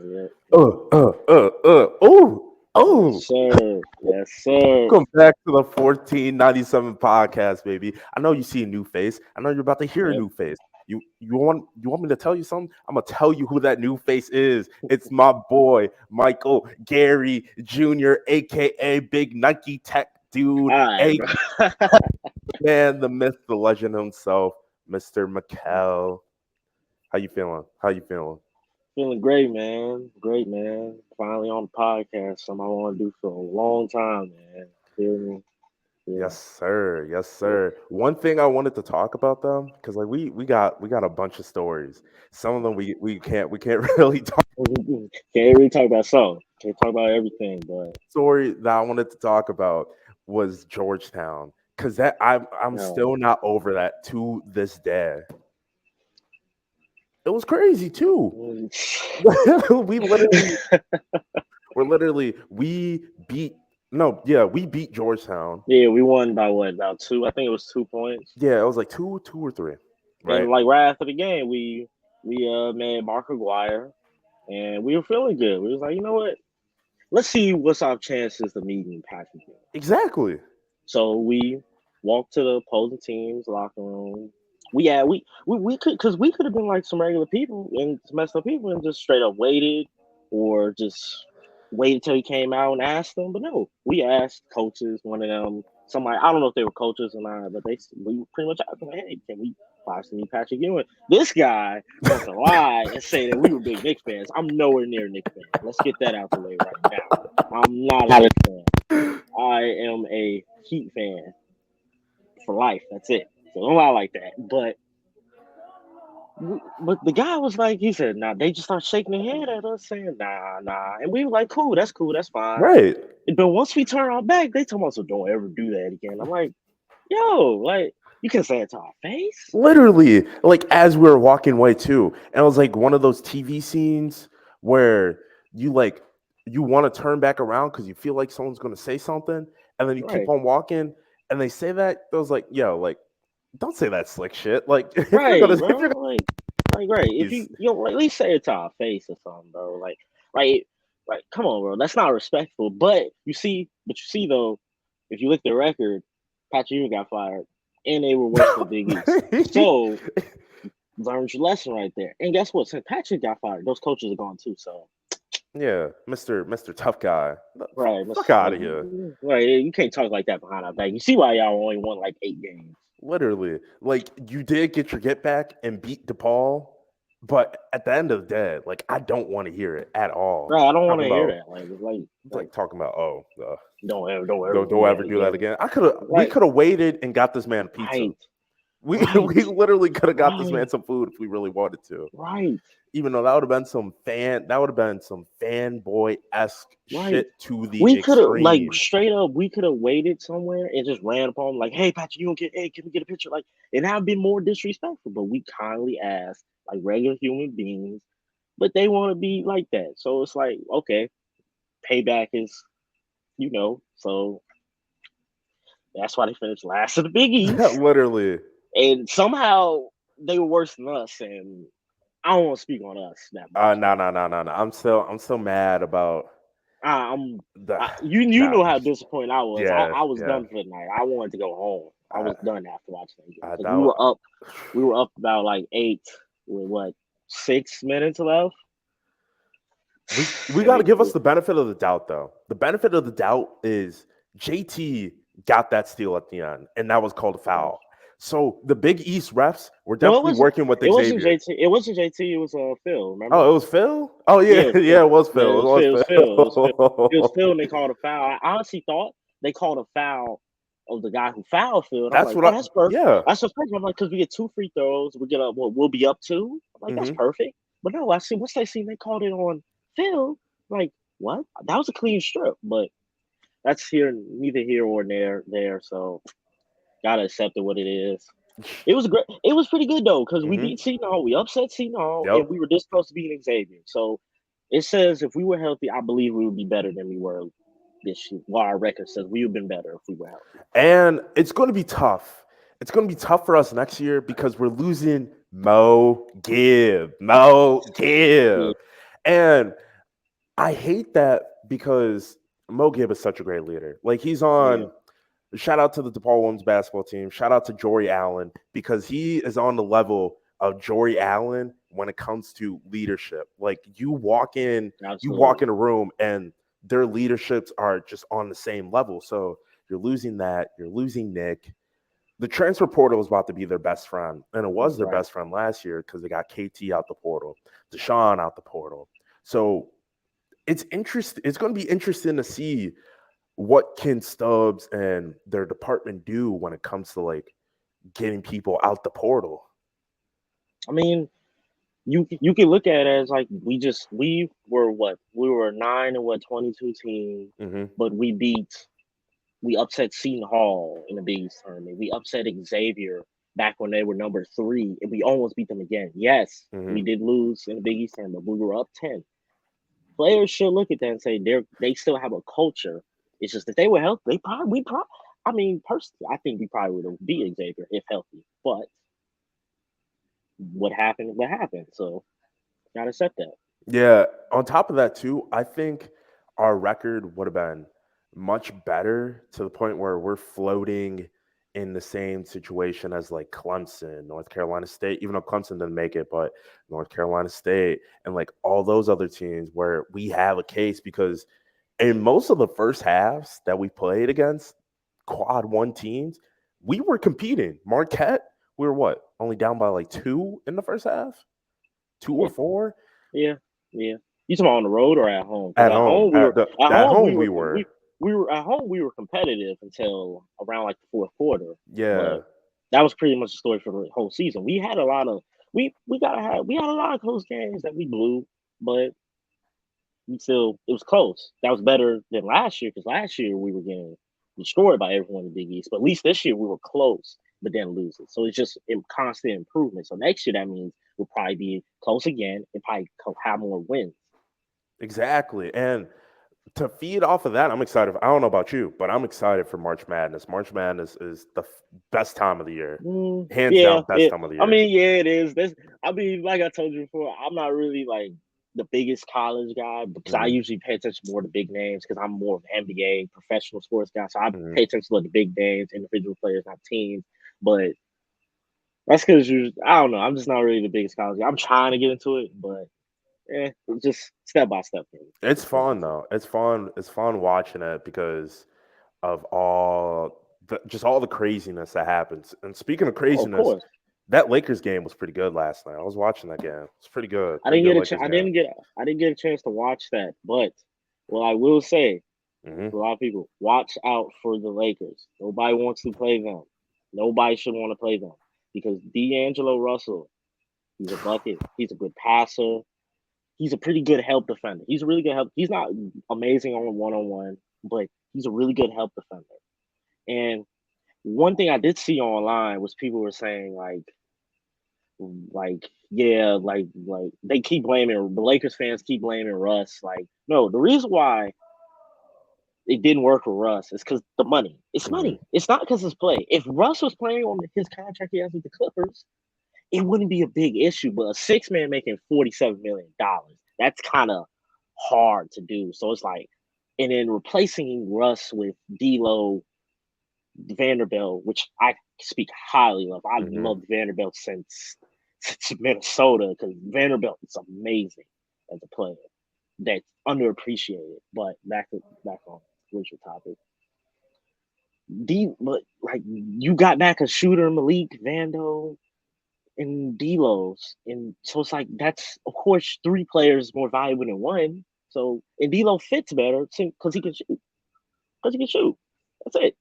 Yeah. Oh. Yes, sir. Yes, sir. Welcome back to the 1497 podcast, baby. I know you see a new face. I know you're about to hear a Yep. new face. You want me to tell you something? I'm gonna tell you who that new face is. It's my boy Michael Gary Jr., aka Big Nike Tech Dude, All right, a bro. man, the myth, the legend himself, Mr. McKell. How you feeling? How you feeling? Feeling great, man. Great, man. Finally on the podcast. Something I want to do for a long time, man. Feel me? Yeah. Yes, sir. Yes, Yeah. sir. One thing I wanted to talk about though, because like we got a bunch of stories. Some of them we can't really talk. Can't really talk about something. Can't talk about everything, but Story that I wanted to talk about was Georgetown, because that I'm no. still not over that to this day. It was crazy too. Mm. we literally we beat no yeah we beat Georgetown. Yeah, we won by what? About two? I think it was 2 points. Yeah, it was like two or three, And right? like right after the game, we made Mark Aguirre, and we were feeling good. We was like, you know what? Let's see what's our chances of meeting Patrick Ewing. Exactly. So we walked to the opposing team's locker room. We could because we could have been like some regular people and some messed up people and just straight up waited or just waited till he came out and asked them. But no, we asked coaches, one of them, somebody I don't know if they were coaches or not, but we pretty much asked them, hey, can we possibly meet Patrick Ewing? This guy wants to lie and say that we were big Knicks fans. I'm nowhere near a Knicks fan. Let's get that out the way right now. I'm not a Knicks fan. I am a Heat fan for life. That's it. So don't lie like that. But the guy was like, he said, nah. They just started shaking their head at us, saying, nah, nah. And we were like, cool, that's fine. Right. But once we turn our back, they told us, so don't ever do that again. I'm like, yo, like you can say it to our face. Literally, like as we were walking away too, and it was like one of those TV scenes where you like you want to turn back around because you feel like someone's going to say something, and then you keep Right, on walking, and they say that. I was like, yo, like don't say that slick shit. Like right, if you're bro. Like, right. If gonna, you know, like, at least say it to our face or something, bro. Like, like, come on, bro. That's not respectful. But you see though, if you look at the record, Patrick Ewing got fired, and they were worse than Big East. So learn your lesson right there. And guess what? Since Patrick got fired, those coaches are gone too. So yeah, Mister Tough Guy, right, fuck out of here. right. You can't talk like that behind our back. You see why y'all only won like 8 games. Literally, like you did get your get back and beat DePaul, but at the end of the day, like I don't want to hear it at all. Right, I don't want Talking to hear about that. Like, talking about don't ever don't do ever that do that again. again. We Like, could have waited and got this man pizza. right, We right, literally could have got this man right, some food if we really wanted to. right, Even though that would have been some fanboy esque right. shit to the We could have like extreme. straight up. We could have waited somewhere and just ran upon him like, "Hey, Patrick, you don't get. Hey, can we get a picture?" Like, it have been more disrespectful. But we kindly asked like regular human beings, but they want to be like that. So it's like, okay, payback is, So that's why they finished last of the Big East, Literally. and somehow they were worse than us. And I don't want to speak on us that much, No, but no, no, no, no. I'm still mad about I'm the you nah. know how disappointed I was. Yeah, I was yeah. done for the night. I wanted to go home. I I, was done after watching that game I because that, we were up about like 8 with what 6 minutes left. we And got to give us the benefit of the doubt, though. The benefit of the doubt is JT got that steal at the end, and that was called a foul. So the Big East refs were no, definitely working with it wasn't Xavier. JT. It wasn't JT. It was Phil. Remember? Oh, it was Phil. Oh yeah, Yeah, yeah, Phil. it was Yeah, Phil. It It was Phil. It was Phil. It was was Phil, and they called a foul. I honestly thought they called a foul of the guy who fouled Phil. And I'm That's like, what oh, I. that's perfect. Yeah. That's just perfect. I'm like, because we get 2 free throws, we get up. We'll be up two. I'm like, that's Hmm. perfect. But no, I see. Once they seen they called it on Phil, like, what? That was a clean strip. But that's neither here or there. So gotta accept it what it is. It was great. It was pretty good though, because we beat Hmm. Seton, we upset Seton, Yep. and we were this close to beating Xavier. So it says if we were healthy, I believe we would be better than we were this year. Well, our record says we would have been better if we were healthy. And it's going to be tough. It's going to be tough for us next year because we're losing Mo Gibb. Yeah, And I hate that because Mo Gibb is such a great leader. Like he's Yeah, on. Shout out to the DePaul women's basketball team. Shout out to Jory Allen because he is on the level of Jory Allen when it comes to leadership. Like you walk absolutely. in a room and their leaderships are just on the same level. So you're losing that. You're losing Nick. The transfer portal was about to be their best friend, and it was their Right. best friend last year because they got KT out the portal, Deshaun out the portal. So it's going to be interesting to see what can Stubbs and their department do when it comes to like getting people out the portal. I mean, you can look at it as like we were 9 and 22 team, Hmm. but we upset Seton Hall in the Big East tournament. We upset Xavier back when they were number 3, and we almost beat them again. Yes, Hmm. we did lose in the Big East tournament, but we were up 10. Players should look at that and say they still have a culture. It's just if they were healthy, we probably. I mean, personally, I think we probably would have beat Xavier if healthy. But what happened? What happened? So gotta accept that. Yeah. On top of that, too, I think our record would have been much better to the point where we're floating in the same situation as like Clemson, North Carolina State, even though Clemson didn't make it, but North Carolina State and like all those other teams where we have a case because in most of the first halves that we played against quad one teams, we were competing. Marquette, we were what? Only down by like two in the first half? Two or Yeah, four? yeah, yeah. You talking about on the road or at home? Because At home. at At home home we were. we were at home we were competitive until around like the fourth quarter. Yeah. But that was pretty much the story for the whole season. We had a lot of we had a lot of close games that we blew, but we still it was close. That was better than last year because last year we were getting destroyed by everyone in the Big East. But at least this year we were close, but then lose it. So it's just constant improvement. So next year that means we'll probably be close again and probably have more wins. Exactly. And to feed off of that, I'm excited. I don't know about you, but I'm excited for March Madness. March Madness is the best time of the year. Hands Yeah, down, best time of the I year. mean, yeah, it is. This, I mean, like I told you before, I'm not really like the biggest college guy because I Hmm. usually pay attention more to big names because I'm more of an NBA professional sports guy. So I Hmm. pay attention to the big names, individual players, not teams. But that's because I don't know. I'm just not really the biggest college guy. I'm trying to get into it, but it's just step by step thing. It's Just step by fun step. though. It's fun. It's fun watching it because of just all the craziness that happens. And speaking of Oh, of craziness, course. that Lakers game was pretty good last night. I was watching that game. It's pretty good. I Pretty didn't good get a Lakers game. I didn't get a chance to watch that, but what I will say Hmm. to a lot of people, watch out for the Lakers. Nobody wants to play them. Nobody should want to play them because D'Angelo Russell, he's a bucket. He's a good passer. He's a pretty good help defender. He's a really good help. He's not amazing on one, but he's a really good help defender. And one thing I did see online was people were saying yeah, they keep blaming the Lakers fans keep blaming Russ. Like, no, the reason why it didn't work for Russ is because the money. It's Hmm. money. It's not because it's play. If Russ was playing on his contract he has with the Clippers, it wouldn't be a big issue. But a six-man making $47 million, that's kind of hard to do. So it's like, and then replacing Russ with D'Lo, Vanderbilt, which I speak highly of. I Hmm. loved Vanderbilt since Minnesota because Vanderbilt is amazing as a player. That's underappreciated. But back on original topic. But like you got back a shooter, Malik, Vando, and Delos, and so it's like that's of course 3 players more valuable than one. So and Delo fits better because he can shoot. Because he can shoot. That's it.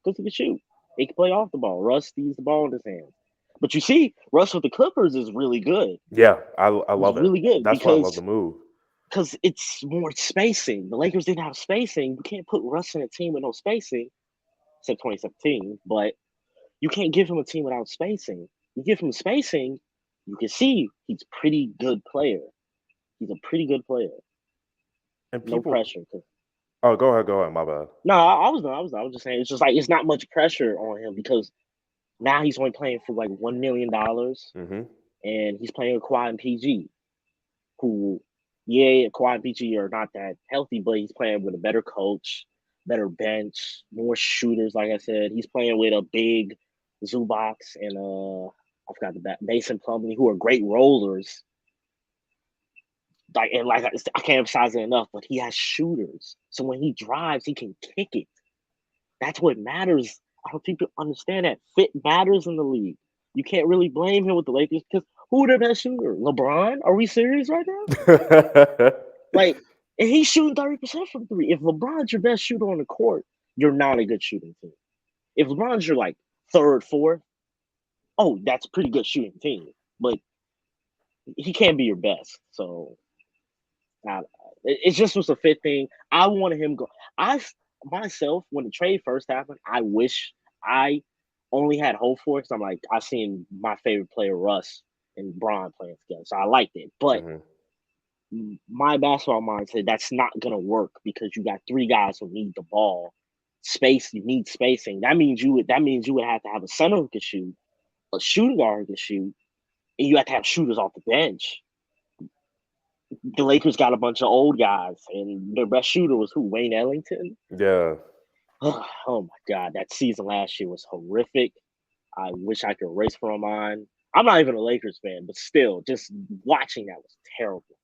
Because he can shoot. He can play off the ball. Russ needs the ball in his hands. But you see, Russ with the Clippers is really good. Yeah, I He's love it. really good That's why I love the move. because it's more spacing. The Lakers didn't have spacing. You can't put Russ in a team with no spacing, except 2017. But you can't give him a team without spacing. You give him spacing, you can see he's a pretty good player. He's a pretty good player. And No people, pressure. oh, go ahead. My bad. No, I was just saying it's just like it's not much pressure on him because now he's only playing for like $1 million Hmm. and he's playing with Kawhi and PG, who Yeah, Kawhi and PG are not that healthy, but he's playing with a better coach, better bench, more shooters. Like I said, he's playing with a big Zubac and I forgot the back Mason Plumlee, who are great rollers. I can't emphasize it enough, but he has shooters. So when he drives, he can kick it. That's what matters. I don't think people understand that fit matters in the league. You can't really blame him with the Lakers because who their best shooter? LeBron? Are we serious right now? Like, and he's shooting 30% from three. If LeBron's your best shooter on the court, you're not a good shooting team. If LeBron's your like third, fourth, oh, that's a pretty good shooting team. But he can't be your best. So it just was a fit thing. I wanted him go. I myself, when the trade first happened, I wish I only had hope for it because I'm like, I seen my favorite player Russ and Bron playing together, so I liked it. But Mhm. my basketball mind said that's not gonna work because you got three guys who need the ball. Space, you need spacing. That means you would have to have a center who can shoot, a shooting guard who can shoot, and you have to have shooters off the bench. The Lakers got a bunch of old guys, and their best shooter was who? Wayne Ellington. Yeah. Oh my god, that season last year was horrific. I wish I could erase from my mind. I'm not even a Lakers fan, but still, just watching that was terrible,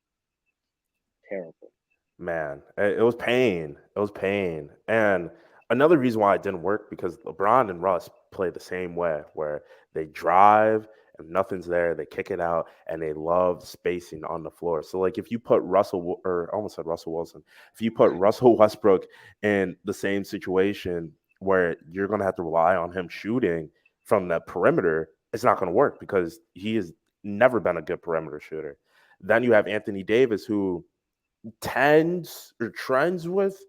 terrible. Man, it was pain. It was pain. And another reason why it didn't work because LeBron and Russ play the same way, where they drive and nothing's there, they kick it out, and they love spacing on the floor. So, like, if you put or I almost said Russell Wilson, if you put Russell Westbrook in the same situation where you're going to have to rely on him shooting from the perimeter, it's not going to work because he has never been a good perimeter shooter. Then you have Anthony Davis, who tends or trends with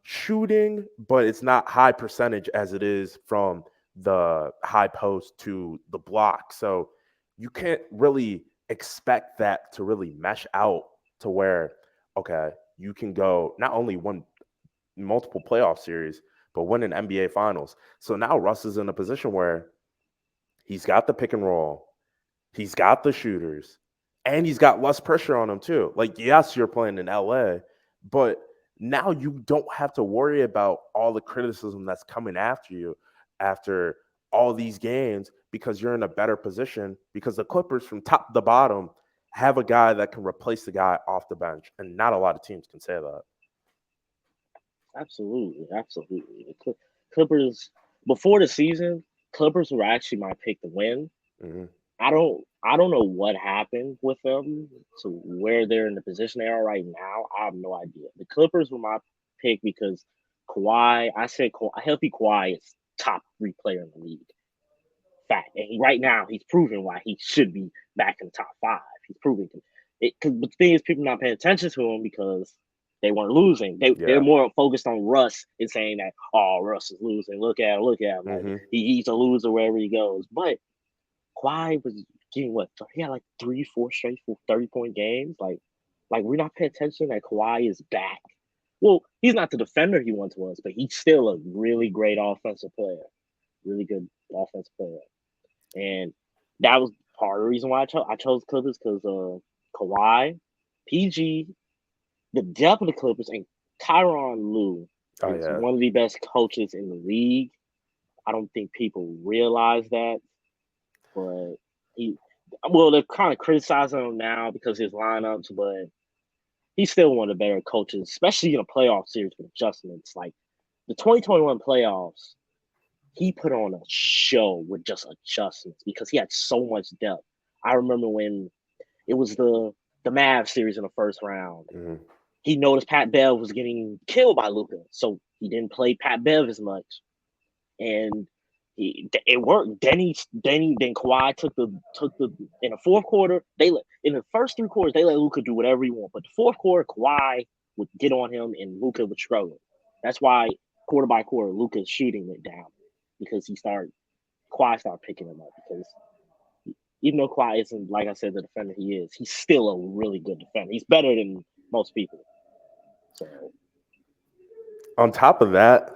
shooting, but it's not high percentage as it is from the high post to the block. So you can't really expect that to really mesh out to where, okay, you can go not only win multiple playoff series, but win an NBA finals. So now Russ is in a position where he's got the pick and roll, he's got the shooters, and he's got less pressure on him too. Like, yes, you're playing in LA, but now you don't have to worry about all the criticism that's coming after you after all these games because you're in a better position because the Clippers from top to bottom have a guy that can replace the guy off the bench. And not a lot of teams can say that. Absolutely, absolutely. The Clippers before the season, Clippers were actually my pick to win. Hmm. I don't know what happened with them to where they're in the position they are right now. I have no idea. The Clippers were my pick because Kawhi. I said a healthy Kawhi is top three player in the league. Fact, and right now he's proven why he should be back in the top five. He's proving it. But the thing is, people not paying attention to him because they weren't losing. They're Yeah. more focused on Russ and saying that Russ is losing. Look at him, like Hmm. he's a loser wherever he goes. But Kawhi was getting what? He had like 3, 4 straight 30-point games. Like we're not paying attention that Kawhi is back. Well, he's not the defender he once was, but he's still a really great offensive player. Really good offensive player. And that was part of the reason why I chose Clippers because Kawhi, PG, the depth of the Clippers, and Tyronn Lue Oh, is yeah. one of the best coaches in the league. I don't think people realize that, but he, well, they're kind of criticizing him now because of his lineups, but he's still one of the better coaches, especially in a playoff series with adjustments. Like the 2021 playoffs, he put on a show with just adjustments because he had so much depth. I remember when it was the Mavs series in the first round. Hmm. He noticed Pat Bev was getting killed by Luka, so he didn't play Pat Bev as much, and it worked. Then Kawhi took the in the fourth quarter. In the first 3 quarters they let Luka do whatever he want, but the fourth quarter Kawhi would get on him and Luka would struggle. That's why quarter by quarter Luka's shooting went down because Kawhi started picking him up because even though Kawhi isn't, like I said, the defender he is, he's still a really good defender. He's better than most people. So On top of that,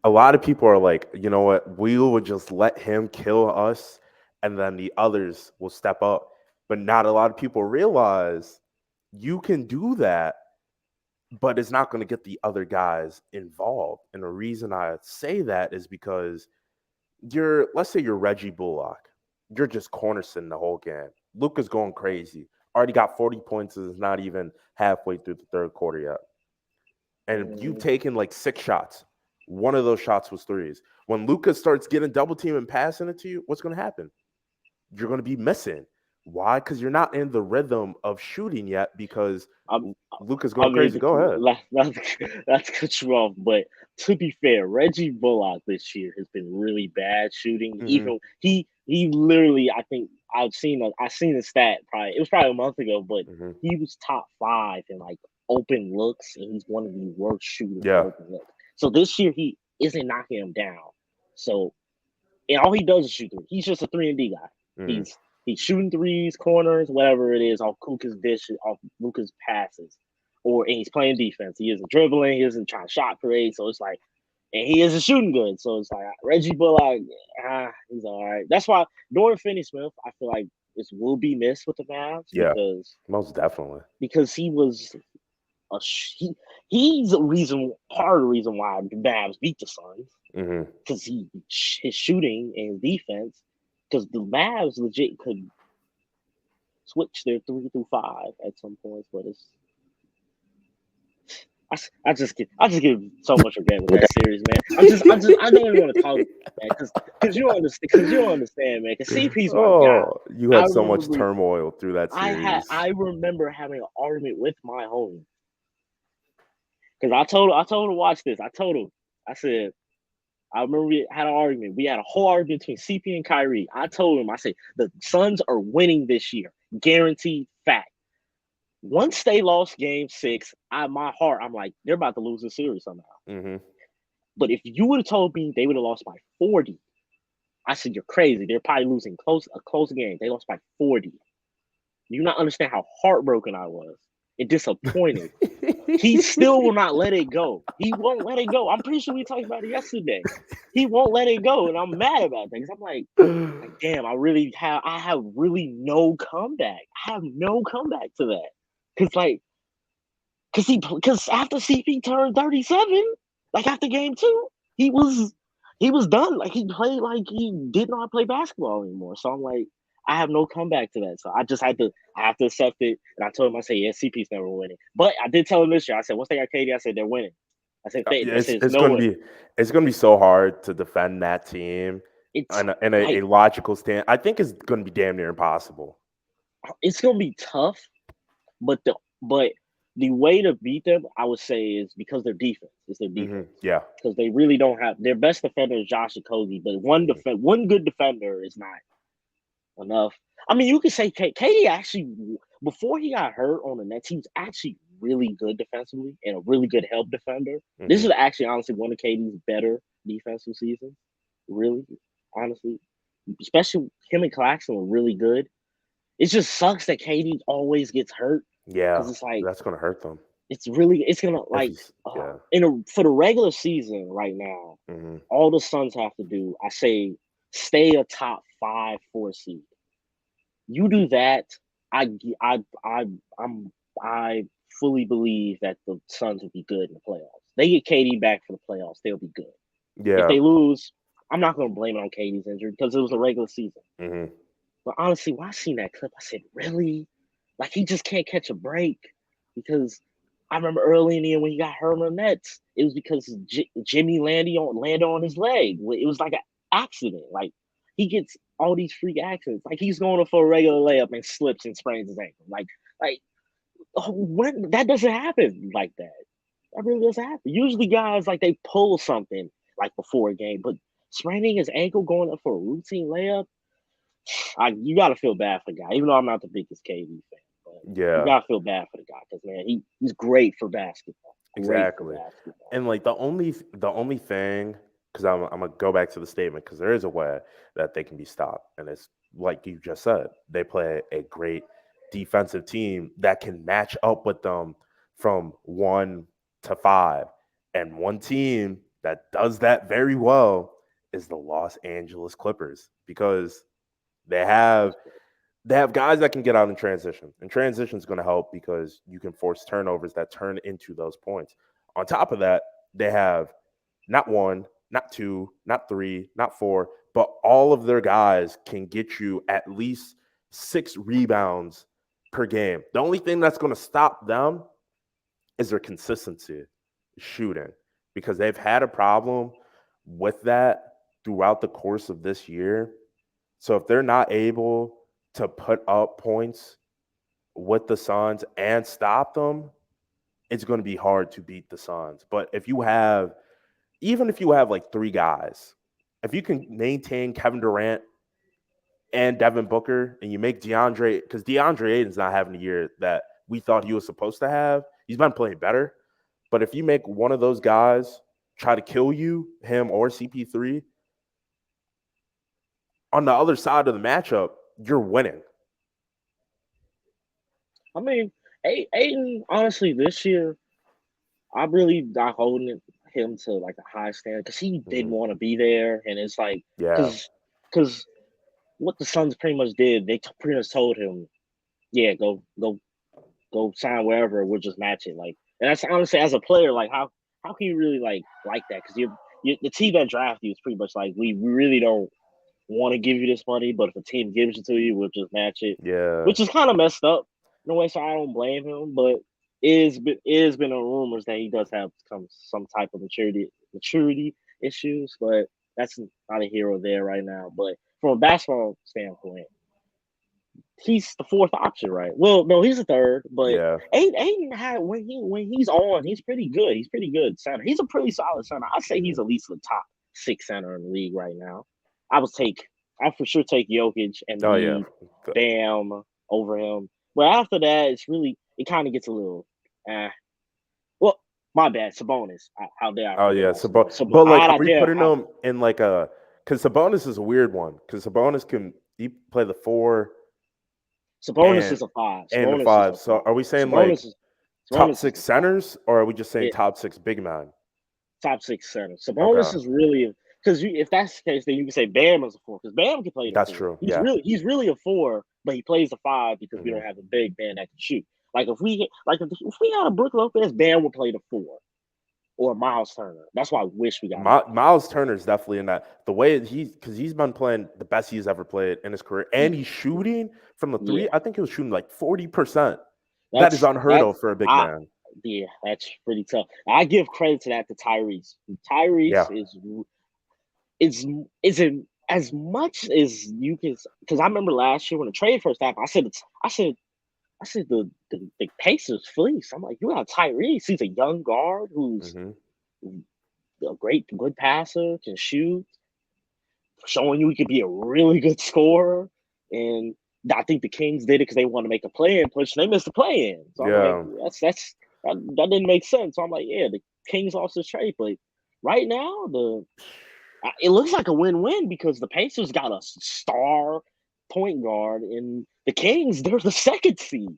a lot of people are like, you know what, we will just let him kill us and then the others will step up. But not a lot of people realize you can do that, but it's not going to get the other guys involved. And the reason I say that is because let's say you're Reggie Bullock. You're just cornerstone the whole game. Luka's going crazy. Already got 40 points and is not even halfway through the third quarter yet. And you've Mm, taken like 6 shots. One of those shots was threes. When Luka starts getting double team and passing it to you, what's going to happen? You're going to be missing. Why? Because you're not in the rhythm of shooting yet because I, Luka's I going crazy. mean, Go ahead. not to cut you off, but to be fair, Reggie Bullock this year has been really bad shooting. Mm-hmm. Even he literally, I think I seen the stat probably it was probably a month ago, but Mm-hmm. he was top 5 in like open looks, and he's one of the worst shooters in Yeah. open looks. So this year he isn't knocking him down. So and all he does is shoot three. He's just a 3 and D guy. Mm-hmm. He's shooting threes, corners, whatever it is, off Luka's dishes, off Luka's passes, and he's playing defense. He isn't dribbling. He isn't trying to shot create. So it's like, and he isn't shooting good. So it's like Reggie Bullock, he's all right. That's why Dorian Finney-Smith, I feel like this will be missed with the Mavs Yeah. Most definitely. because he was he's a reason, part of the reason why the Mavs beat the Suns Mm-hmm. because his shooting and defense. Because the Mavs legit could switch their 3 through 5 at some points, but I just get so much regret with that series, man. I don't even want to talk about that because you don't understand, man. Because CP's my guy. Oh, you I had so much remember turmoil through that series. I remember having an argument with my homie because I told him to watch this. I told him I said I remember we had an argument. We had a whole argument between CP and Kyrie. I told him, I said, the Suns are winning this year. Guaranteed fact. Once they lost game 6, my heart, I'm like, they're about to lose the series somehow. Mm-hmm. But if you would have told me they would have lost by 40, I said, you're crazy. They're probably losing a close game. They lost by 40. You not understand how heartbroken I was and disappointed. He still will not let it go. He won't let it go. I'm pretty sure we talked about it yesterday. He won't let it go, and I'm mad about that because I'm like, damn, I have really no comeback. I have no comeback to that because after CP turned 37, like after game 2, he was done. Like he played like he did not play basketball anymore. So I'm like, I have no comeback to that. So I have to accept it. And I told him, I said, yeah, CP's never winning. But I did tell him this year. I said, once they got KD, I said they're winning. I said it's It's no going to way. be so hard to defend that team It's in a like logical stand. I think it's going to be damn near impossible. it's gonna be tough, but the way to beat them, I would say, is because their defense. It's their Mm-hmm. defense Yeah. because they really don't have their best defender is Josh Okogie, but Mm-hmm. one good defender is not enough. I mean, you could say Katie actually before he got hurt on the Nets, he was actually really good defensively and a really good help defender. This Mm-hmm. is actually honestly one of Katie's better defensive seasons. Really, honestly, especially him and Claxton were really good. It just sucks that Katie always gets hurt Yeah, because it's like that's going to hurt them it's gonna if like he's yeah. for the regular season right now. Mm-hmm. All the Suns have to do, I say, stay a top 5, 4 seed. You do that, I I I I'm I fully believe that the Suns will be good in the playoffs. They get KD back for the playoffs, they'll be good. If Yeah. they lose, I'm not gonna blame it on KD's injury because it was a regular season. Mm-hmm. But honestly, when I seen that clip, I said, really? Like he just can't catch a break because I remember early in the year when he got hurt on the Nets, it was because Jimmy landed on his leg. It was like an accident. Like he gets all these freak accidents. Like he's going for a regular layup and slips and sprains his ankle. Like when that doesn't happen like that. That really doesn't happen. Usually guys like they pull something like before a game, but spraining his ankle going up for a routine layup, you gotta feel bad for the guy. Even though I'm not the biggest KD fan, but you Yeah. gotta feel bad for the guy because man, he's great for basketball. Great for Exactly. basketball. And like the only thing, because I'm gonna go back to the statement, because there is a way that they can be stopped, and it's like you just said, they play a great defensive team that can match up with them from 1 to 5, and one team that does that very well is the Los Angeles Clippers because they have That's great. they have guys that can get out in transition, and transition is going to help because you can force turnovers that turn into those points. On top of that, they have not one, not two, not three, not four, but all of their guys can get you at least 6 rebounds per game. The only thing that's going to stop them is their consistency shooting because they've had a problem with that throughout the course of this year. So if they're not able to put up points with the Suns and stop them, it's going to be hard to beat the Suns. But if you have, even if you have like 3 guys, if you can maintain Kevin Durant and Devin Booker and you make DeAndre, because DeAndre Ayton's not having a year that we thought he was supposed to have, he's been playing better. But if you make one of those guys try to kill you, him or CP3, on the other side of the matchup, you're winning. I mean, Aiden, honestly, this year, I'm really not holding him to like a high standard because he didn't want to be there, and it's like Yeah. because what the Suns pretty much did, they pretty much told him, yeah, go sign wherever. We'll just match it. Like, and that's honestly as a player, like how can you really like that? Because you the team that drafted you is pretty much like we really don't want to give you this money, but if a team gives it to you, we'll just match it, Yeah. which is kind of messed up in a way. So I don't blame him, but is been rumors that he does have some type of maturity issues, but that's not a hero there right now. But from a basketball standpoint, he's the fourth option, right? Well, no, he's the third, but Yeah. Aiden had when he's on, he's pretty good. He's pretty good center. He's a pretty solid center. I'd say he's Mhm. at least the top 6 center in the league right now. I for sure take Jokic and Oh, yeah. Embiid, Bam over him. But after that, it kind of gets a little. Eh. Well, my bad, Sabonis. How dare I Oh, forget yeah. about Sabonis? But like, How are I we dare? putting them in like a? Because Sabonis is a weird one. Because Sabonis can he play the 4 Sabonis and is a five. the Sabonis is 5. a So five. are we saying like Sabonis is top Sabonis is 6 a five. centers, or are we just saying It, top 6 big men? top 6 center. Sabonis Okay, is really because if that's the case, then you can say Bam is a four because Bam can play the that's four. true. Yeah. He's really a four, but he plays the five because we Hmm. don't have a big man that can shoot. Like if we had a Brook Lopez, Bam would play the four or Miles Turner. That's why I wish we got Miles. Miles Turner is definitely in that. The way because he's been playing the best he's ever played in his career, and he's shooting from the 3. Yeah, I think he was shooting like 40%. That is that's unheard that's of for a big I man. yeah, that's pretty tough. I give credit to that to Tyrese. Tyrese Yeah. is isn't as much as you can because I remember last year when the trade first happened, I said the Pacers fleece. I'm like, you got Tyrese. He's a young guard who's Hmm. a good passer, can shoot, showing you he could be a really good scorer. And I think the Kings did it because they want to make a play-in push. And they missed the play-in. So I'm like, Yeah. that didn't make sense. So I'm like, yeah, the Kings lost this trade, but right now it looks like a win-win because the Pacers got a star point guard, and the Kings they're the second seed.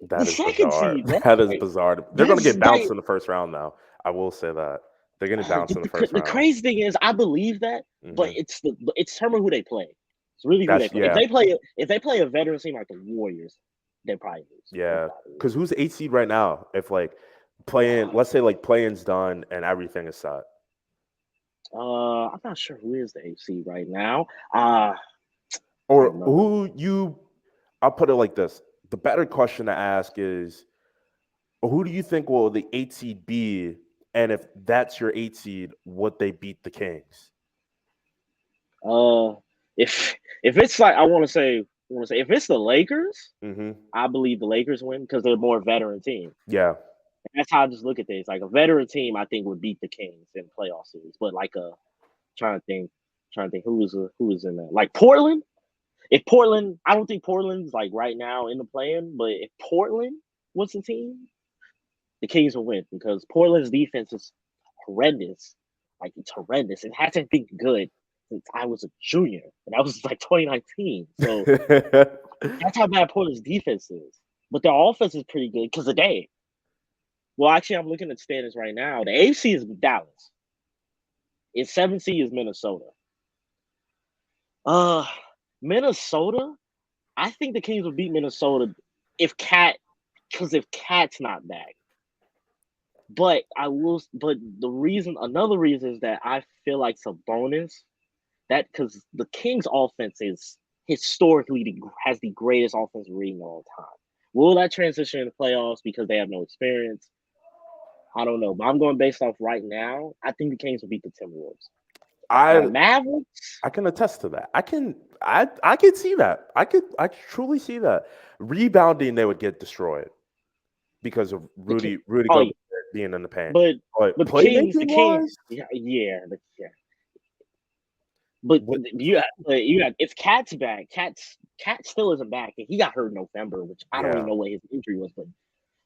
The That is second bizarre. seed, bro. That is Like, bizarre. They're going to that's get bounced that. in the first round now. I will say that. They're going to bounce in the first The round. crazy thing is, I believe that, but Hmm. it's determined who they play. It's really who they That's play. yeah. If they play a veteran team like the Warriors, they probably lose. They'll Yeah. probably lose. Because who's 8 seed right now? If like playing, let's say like playing's done and everything is set. I'm not sure who is the AC right now. I Or don't know. who you, I'll put it like this. The better question to ask is who do you think will the 8 seed be? And if that's your 8 seed, would they beat the Kings? Uh, if it's like I want to say if it's the Lakers, Hmm. I believe the Lakers win because they're a more veteran team. Yeah. And that's how I just look at things. Like a veteran team, I think would beat the Kings in playoff series. But like trying to think, who is in that. Like Portland. If Portland, I don't think Portland's like right now in the plan. But if Portland was the team, the Kings will win because Portland's defense is horrendous. Like it's horrendous. It hasn't been good since I was a junior, and that was like 2019. So that's how bad Portland's defense is. But their offense is pretty good because well, actually, I'm looking at standings right now. The AC is Dallas. Its 7th seed is Minnesota. Uh, Minnesota. I think the Kings will beat Minnesota if Cat, because if Cat's not back. But I will. But another reason is that I feel like Sabonis, that because the Kings' offense is historically has the greatest offensive rating of all time. Will that transition in the playoffs because they have no experience? I don't know, but I'm going based off right now. I think the Kings will beat the Timberwolves. Now I Mavericks, I can attest to that. I could see that. I truly see that. Rebounding, they would get destroyed because of the King, Rudy oh yeah, Gobert being in the paint. but But but the playmaking King, wise, yeah. But what you got if Cat's back, Cat still isn't back, and he got hurt in November, which I don't even yeah. know what his injury was,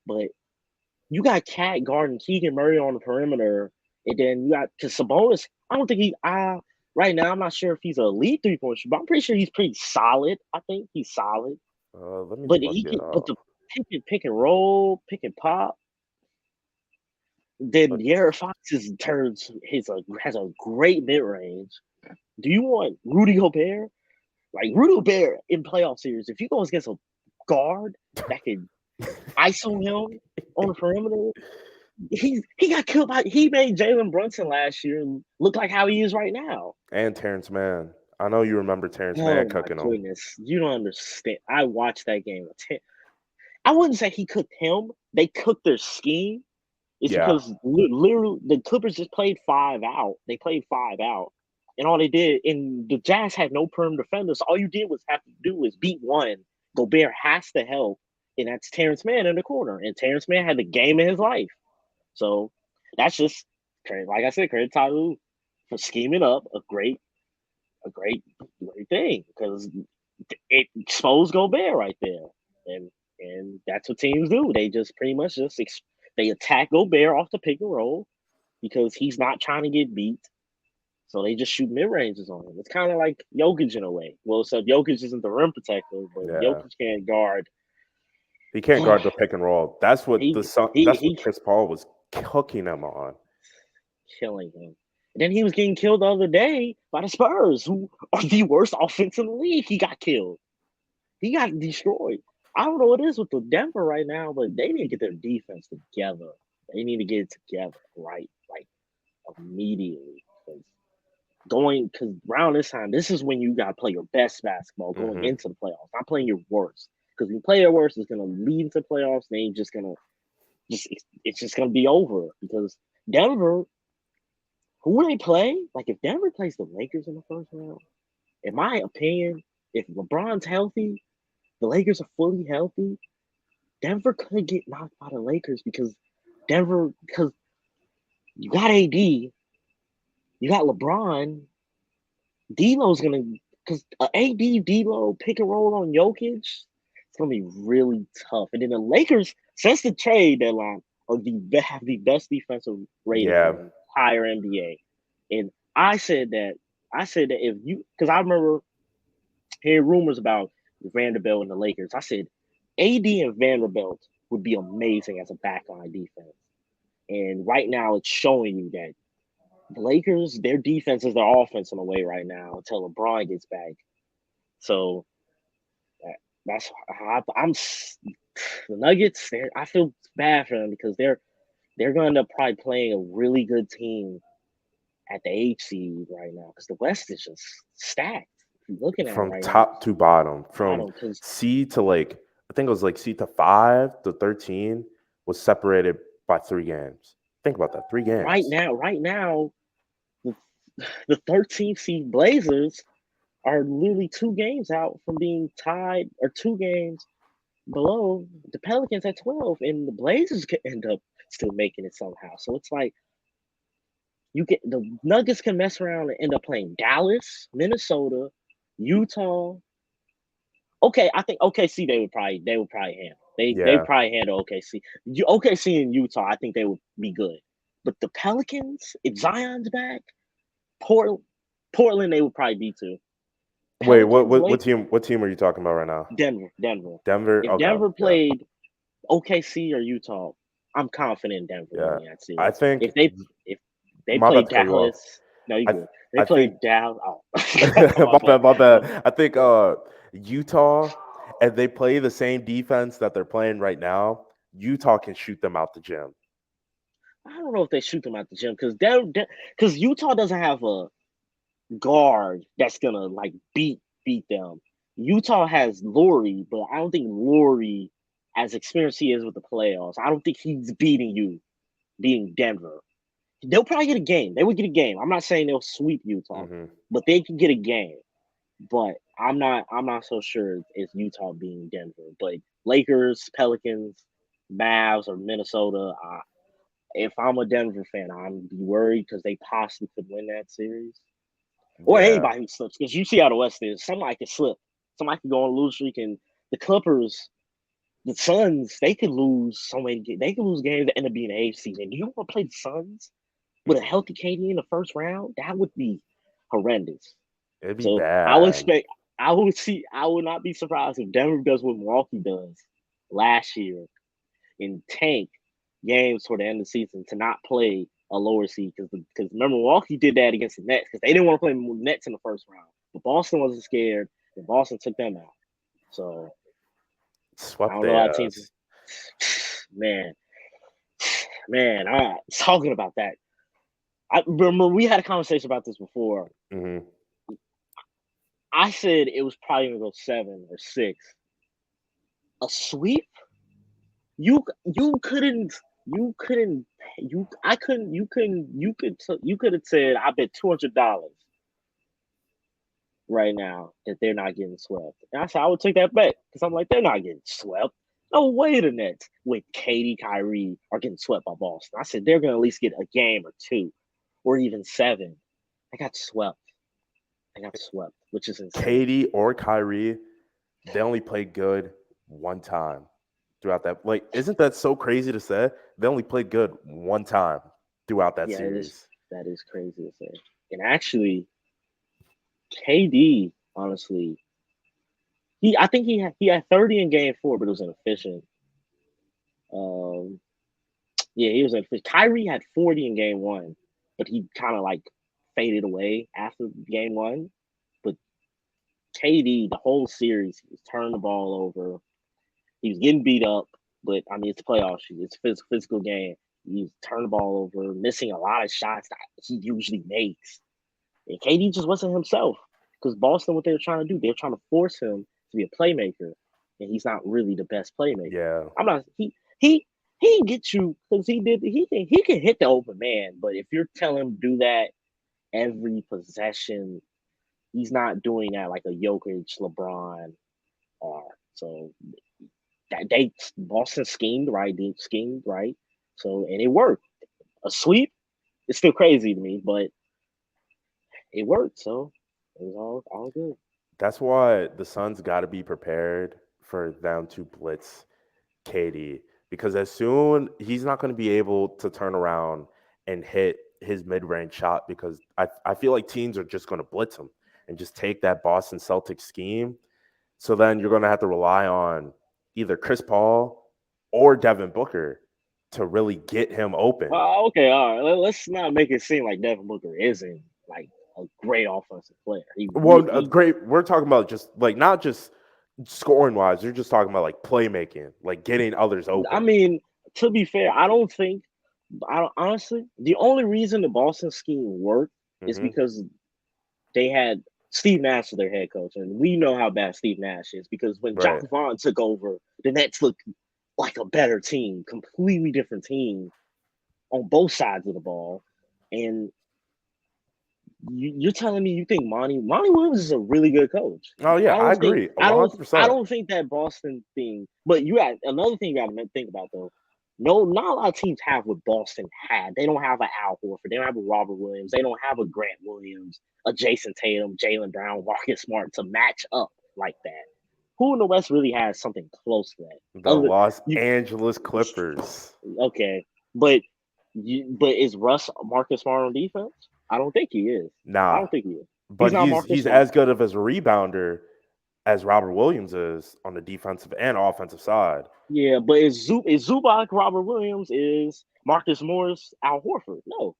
but you got Cat guarding Keegan Murray on the perimeter, and then you got because Sabonis. I don't think right now. I'm not sure if he's an elite 3-point shooter, but I'm pretty sure he's pretty solid. I think he's solid, Let me but look he it can. But up. the pick and roll, pick and pop. Then De'Aaron Fox has a great mid range. Do you want Rudy Gobert? Like Rudy Gobert in playoff series, if you go against a guard that can ISO him on the perimeter, he got killed he made Jalen Brunson last year and look like how he is right now. And Terrence Mann. I know you remember Terrence Mann Oh my cooking him. goodness, you don't understand. I watched that game. I wouldn't say he cooked him. They cooked their scheme. It's Yeah. because literally the Clippers just played 5 out. They played 5 out, and all they did, and the Jazz had no perimeter defenders. So all you did was have to do was beat one. Gobert has to help, and that's Terrence Mann in the corner. And Terrence Mann had the game of his life. So that's just like I said, credit Ty Lue for scheming up a great thing because it exposed Gobert right there, and that's what teams do. They just pretty much they attack Gobert off the pick and roll because he's not trying to get beat. So they just shoot mid ranges on him. It's kind of like Jokic in a way. Well, except Jokic isn't the rim protector, but Yeah. Jokic can't guard. He can't guard the pick and roll. That's what he he that's what he Chris Paul was cooking him on. killing him. And then he was getting killed the other day by the Spurs, who are the worst offense in the league. He got killed. He got destroyed. I don't know what it is with the Denver right now, but they need to get their defense together. They need to get it together right, like immediately. Because around this time, this is when you got to play your best basketball going Mhm. into the playoffs, not playing your worst. Because when you play your worst, it's going to lead into playoffs. And then just going to it's just going to be over. Because Denver, who they play? Like if Denver plays the Lakers in the first round, in my opinion, if LeBron's healthy, the Lakers are fully healthy, Denver could get knocked by the Lakers because you got AD, you got LeBron, D'Lo's gonna because AD D'Lo pick and roll on Jokic, it's gonna be really tough. And then the Lakers, since the trade deadline, have the best defensive rating in Yeah. the entire NBA. And I said that if you because I remember hearing rumors about Vanderbilt and the Lakers, I said AD and Vanderbilt would be amazing as a backline defense. And right now, it's showing you that the Lakers, their defense is their offense in a way right now until LeBron gets back. So that's how I'm. The Nuggets. I feel bad for them because they're going to end up probably playing a really good team at the 8 seed right now because the West is just stacked. If you're looking at it From right now, top to bottom, from bottom because C to like I think it was like C to 5 to 13 was separated by 3 games. Think about that, 3 games. right now, the, the 13th seed Blazers are literally 2 games out from being tied or 2 games below the Pelicans at 12, and the Blazers could end up still making it somehow. So it's like you get the Nuggets can mess around and end up playing Dallas, Minnesota, Utah. Okay, I think OKC they would probably handle. They Yeah. probably handle OKC. OKC and Utah, I think they would be good. But the Pelicans, if Zion's back, Port, Portland they would probably be too. Wait, what Pelicans, what what Lake, team what team are you talking about right now? Denver. Denver? If Okay. Denver Yeah. played OKC or Utah, I'm confident in Denver Yeah. winning that I series. think If they my play bad to cut you off. Dallas, no, you I good. They I play think Dallas. Oh, my my bad. bad, my My bad. I think Utah and they play the same defense that they're playing right now, Utah can shoot them out the gym. I don't know if they shoot them out the gym because Utah doesn't have a guard that's gonna like beat them. Utah has Laurie, but I don't think Laurie, as experienced he is with the playoffs, I don't think he's beating Denver. They'll probably get a game. They would get a game. I'm not saying they'll sweep Utah, Mm-hmm. but they can get a game. But I'm not so sure it's Utah beating Denver. But Lakers, Pelicans, Mavs, or Minnesota. If I'm a Denver fan, I'm be worried because they possibly could win that series. Or Yeah, anybody who slips, because you see how the West is. Somebody could slip. Somebody could go on a lose streak, and the Clippers, the Suns, they could lose so many. They could lose games that end up being an AFC. And do you want to play the Suns with a mm-mm. healthy KD in the first round? That would be horrendous. It'd be So I would bad. expect. I would not be surprised if Denver does what Milwaukee does last year and tank games toward the end of the season to not play a lower seed because remember Milwaukee did that against the Nets because they didn't want to play the Nets in the first round, but Boston wasn't scared and Boston took them out. So I Swept don't know how their teams. ass. Man, talking about that. I remember we had a conversation about this before. Mm-hmm. I said it was probably gonna go 7 or 6. A sweep? You couldn't you couldn't you I couldn't you could have said I bet $200 right now that they're not getting swept. And I said I would take that bet because I'm like they're not getting swept. No way the Nets with Katie, Kyrie are getting swept by Boston. I said they're gonna at least get a game or two, or even 7. I got swept. Which is insane. Katie or Kyrie, they only played good one time throughout that. Like, isn't that so crazy to say? They only played good one time throughout that Yeah, series. that is crazy to say. And actually, KD, honestly, I think he had 30 in game 4, but it was inefficient. Um, yeah, he was inefficient. Kyrie had 40 in game 1, but he kind of like faded away after game 1. But KD, the whole series, he was turning the ball over. He was getting beat up, but I mean, it's a playoff shoot. It's a physical game. He was turning the ball over, missing a lot of shots that he usually makes. And KD just wasn't himself because Boston, what they were trying to do, they were trying to force him to be a playmaker, and he's not really the best playmaker. Yeah. I'm not. He gets you because he can hit the open man, but if you're telling him to do that every possession, he's not doing that like a Jokic, LeBron are. So that they Boston schemed right, they schemed right. So and it worked. A sweep, it's still crazy to me, but it worked. So it was all good. That's why the Suns got to be prepared for them to blitz KD because as soon he's not going to be able to turn around and hit his mid-range shot because I feel like teams are just going to blitz him and just take that Boston Celtics scheme. So then you're going to have to rely on either Chris Paul or Devin Booker to really get him open. Okay, all right. Let's not make it seem like Devin Booker isn't like a great offensive player. Well, great. We're talking about just like not just scoring wise. You're just talking about like playmaking, like getting others I open. mean, to be fair, I don't think. Honestly, the only reason the Boston scheme worked is Hmm. because they had Steve Nash as their head coach, and we know how bad Steve Nash is. Because when Jacques Right. Vaughn took over, the Nets looked like a better team, completely different team on both sides of the ball, and you're telling me you think Monty Williams is a really good coach? Oh yeah, I I don't think agree, 100%. that Boston thing. But you got another thing you got to think about though. No, not a lot of teams have what Boston had. They don't have an Al Horford. They don't have a Robert Williams. They don't have a Grant Williams, a Jason Tatum, Jalen Brown, Marcus Smart to match up like that. Who in the West really has something close to that? The Other Los you Angeles Clippers. okay, but but is Russ Marcus Smart on defense? I don't think he is. I Nah, don't think he is. He's but not he's Marcus he's Smart. as good of as a rebounder as Robert Williams is on the defensive and offensive side. Yeah, but is Zubac Robert Williams? Is Marcus Morris Al Horford? No.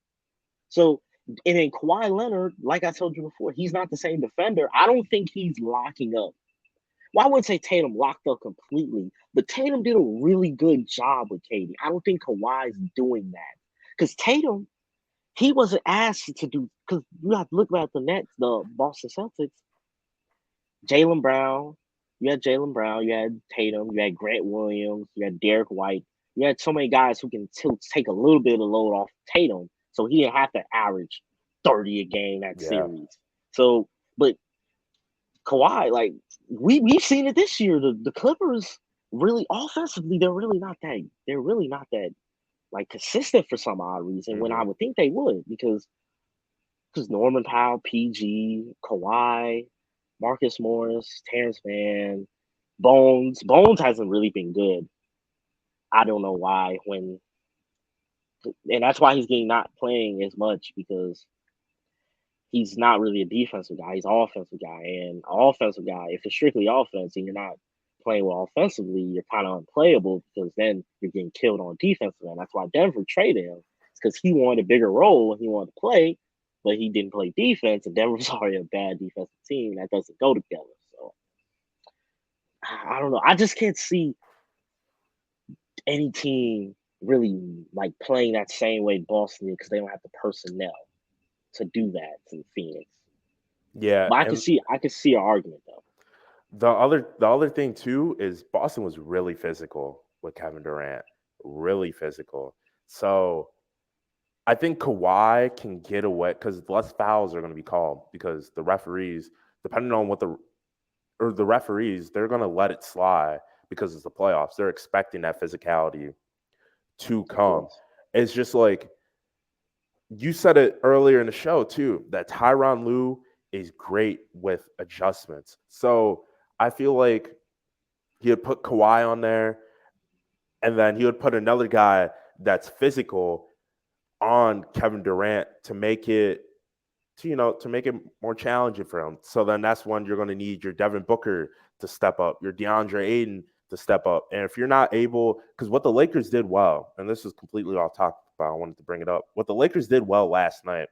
So and then Kawhi Leonard, like I told you before, he's not the same defender. I don't think he's locking up Well, I wouldn't say Tatum locked up completely, but Tatum did a really good job with KD. I don't think Kawhi's doing that because Tatum, he wasn't asked to do, because you have to look at the Nets, the Boston Celtics. Jalen Brown, you had Jalen Brown, you had Tatum, you had Grant Williams, you had Derek White. You had so many guys who can take a little bit of load off Tatum, so he didn't have to average 30 a game that Yeah. series. So, but Kawhi, like we've seen it this year. The Clippers really offensively, they're really not that like consistent for some odd reason. When I Hmm. would think they would, because Norman Powell, PG, Kawhi, Marcus Morris, Terrence Mann, Bones hasn't really been good. I don't know why. And that's why he's getting not playing as much because he's not really a defensive guy. He's an offensive guy, and an offensive guy, if it's strictly offense and you're not playing well offensively, you're kind of unplayable because then you're getting killed on defense. And that's why Denver traded him. It's because he wanted a bigger role and he wanted to play, but he didn't play defense, and Denver's already a bad defensive team that doesn't go together. So I don't know. I just can't see any team really like playing that same way Boston did because they don't have the personnel to do that to Phoenix. Yeah, But and I could see an argument though. the other thing too is Boston was really physical with Kevin Durant, really physical. So I think Kawhi can get away because less fouls are going to be called because the referees, depending on what the referees, they're going to let it slide because it's the playoffs. They're expecting that physicality to Of come. course. It's just like you said it earlier in the show too that Tyronn Lue is great with adjustments. So I feel like he would put Kawhi on there, and then he would put another guy that's physical on Kevin Durant to make it to make it more challenging for him. So then that's when you're going to need your Devin Booker to step up, your DeAndre Ayton to step up. And if you're not able, because what the Lakers did well, and this is completely off topic, but I wanted to bring it up. What the Lakers did well last night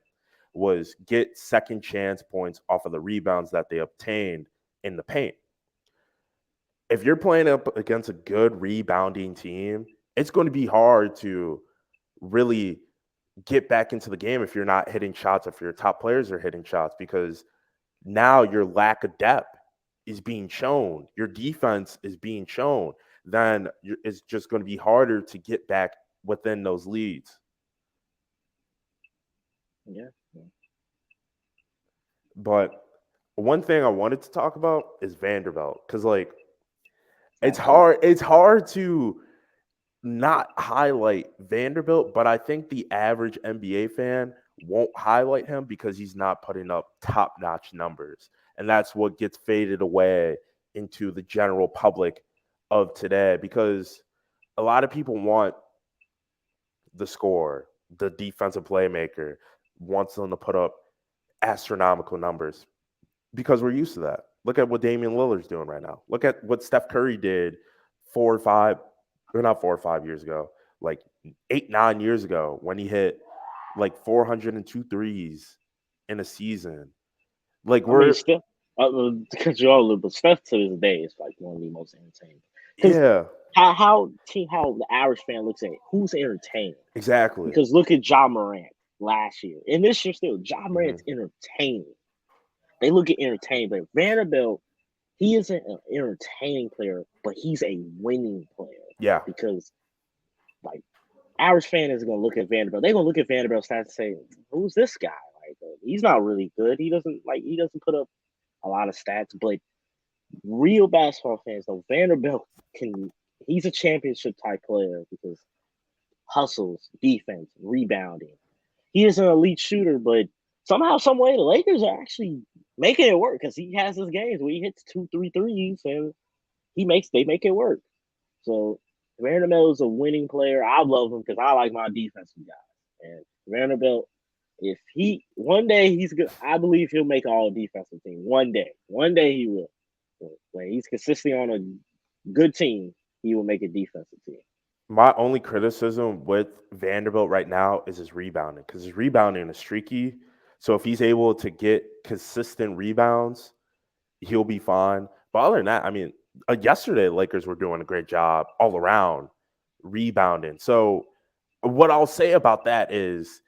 was get second chance points off of the rebounds that they obtained in the paint. If you're playing up against a good rebounding team, it's going to be hard to really get back into the game if you're not hitting shots, if your top players are hitting shots, because now your lack of depth is being shown, your defense is being shown, then it's just going to be harder to get back within those leads. Yeah. But one thing I wanted to talk about is Vanderbilt because like Absolutely. it's hard to not highlight Vanderbilt, but I think the average NBA fan won't highlight him because he's not putting up top-notch numbers. And that's what gets faded away into the general public of today because a lot of people want the scorer, the defensive playmaker, wants them to put up astronomical numbers because we're used to that. Look at what Damian Lillard's doing right now. Look at what Steph Curry did 4 or 5, or not 4 or 5 years ago, like 8, 9 years ago when he hit like 402 threes in a season. Like I mean, we're Steph, to cut you off a little, but Steph to this day is like one of the most entertaining. Because yeah, how the average fan looks at it, who's entertaining? exactly. Because look at Ja Morant last year, and this year still, Ja Hmm. Morant's entertaining. They look at entertaining, but Vanderbilt, he isn't an entertaining player, but he's a winning player Yeah, because like average fan is going to look at Vanderbilt. They're going to look at Vanderbilt stats and say, "Who's this guy? Like, he's not really good. He doesn't put up a lot of stats." But real basketball fans, though, Vanderbilt can. He's a championship type player because hustles, defense, rebounding. He is an elite shooter, but somehow, some way, the Lakers are actually making it work because he has his games where he hits 2, 3 threes and they make it work. So Vanderbilt is a winning player. I love him because I like my defensive guys. And Vanderbilt, if he one day he's good, I believe he'll make all defensive team. One day he will. When he's consistently on a good team, he will make a defensive team. my only criticism with Vanderbilt right now is his rebounding because his rebounding is streaky. So if he's able to get consistent rebounds, he'll be fine. But other than that, I mean, yesterday Lakers were doing a great job all around rebounding. So what I'll say about that is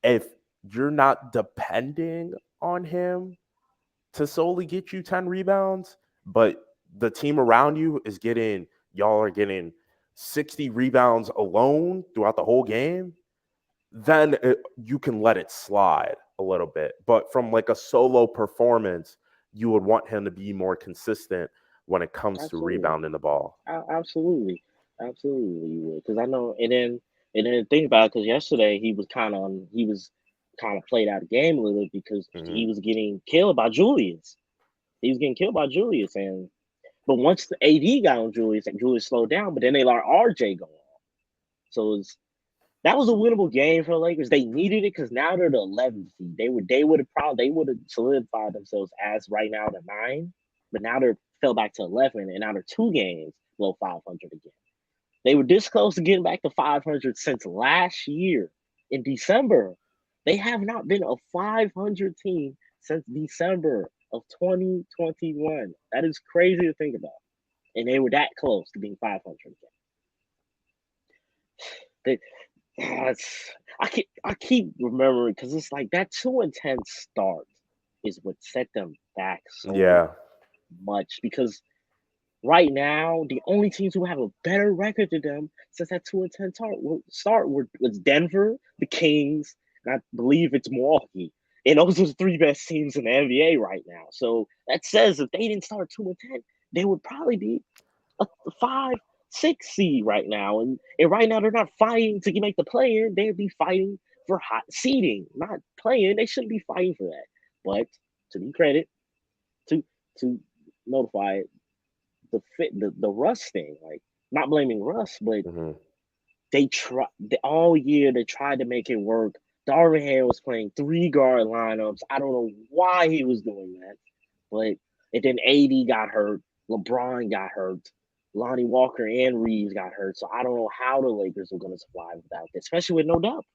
if you're not depending on him to solely get you 10 rebounds, but the team around you is getting, y'all are getting 60 rebounds alone throughout the whole game, then you can let it slide a little bit. But from like a solo performance, you would want him to be more consistent when it comes to Absolutely. rebounding the ball. Absolutely, absolutely, you would. Because I know, and then think about it. Because yesterday he was kind of played out of game a little bit because Hmm. he was getting killed by Julius. He was getting killed by Julius, and but once the AD got on Julius, and Julius slowed down. But then they let RJ go on, so that was a winnable game for the Lakers. They needed it because now they're the 11th seed. They would have solidified themselves as right now the 9, but now they're fell back to 11, and now they're 2 games below 500 again. They were this close to getting back to 500 since last year in December. They have not been a 500 team since December of 2021. That is crazy to think about. And they were that close to being 500 again. I keep remembering because it's like that 2-10 start is what set them back so Yeah. much because right now, the only teams who have a better record than them since that 2-10 start was Denver, the Kings, and I believe it's Milwaukee. And those are the 3 best teams in the NBA right now. So that says if they didn't start 2-10, they would probably be a 5-6 seed right now. And right now they're not fighting to make the play in. They'd be fighting for hot seeding, not playing. They shouldn't be fighting for that. But to be credit, to to notify it, the Russ thing. Like, not blaming Russ, but Hmm. all year they tried to make it work. Darvin Ham was playing 3 guard lineups. I don't know why he was doing that, but and then AD got hurt, LeBron got hurt, Lonnie Walker and Reeves got hurt. So I don't know how the Lakers are going to survive without this, especially with no depth.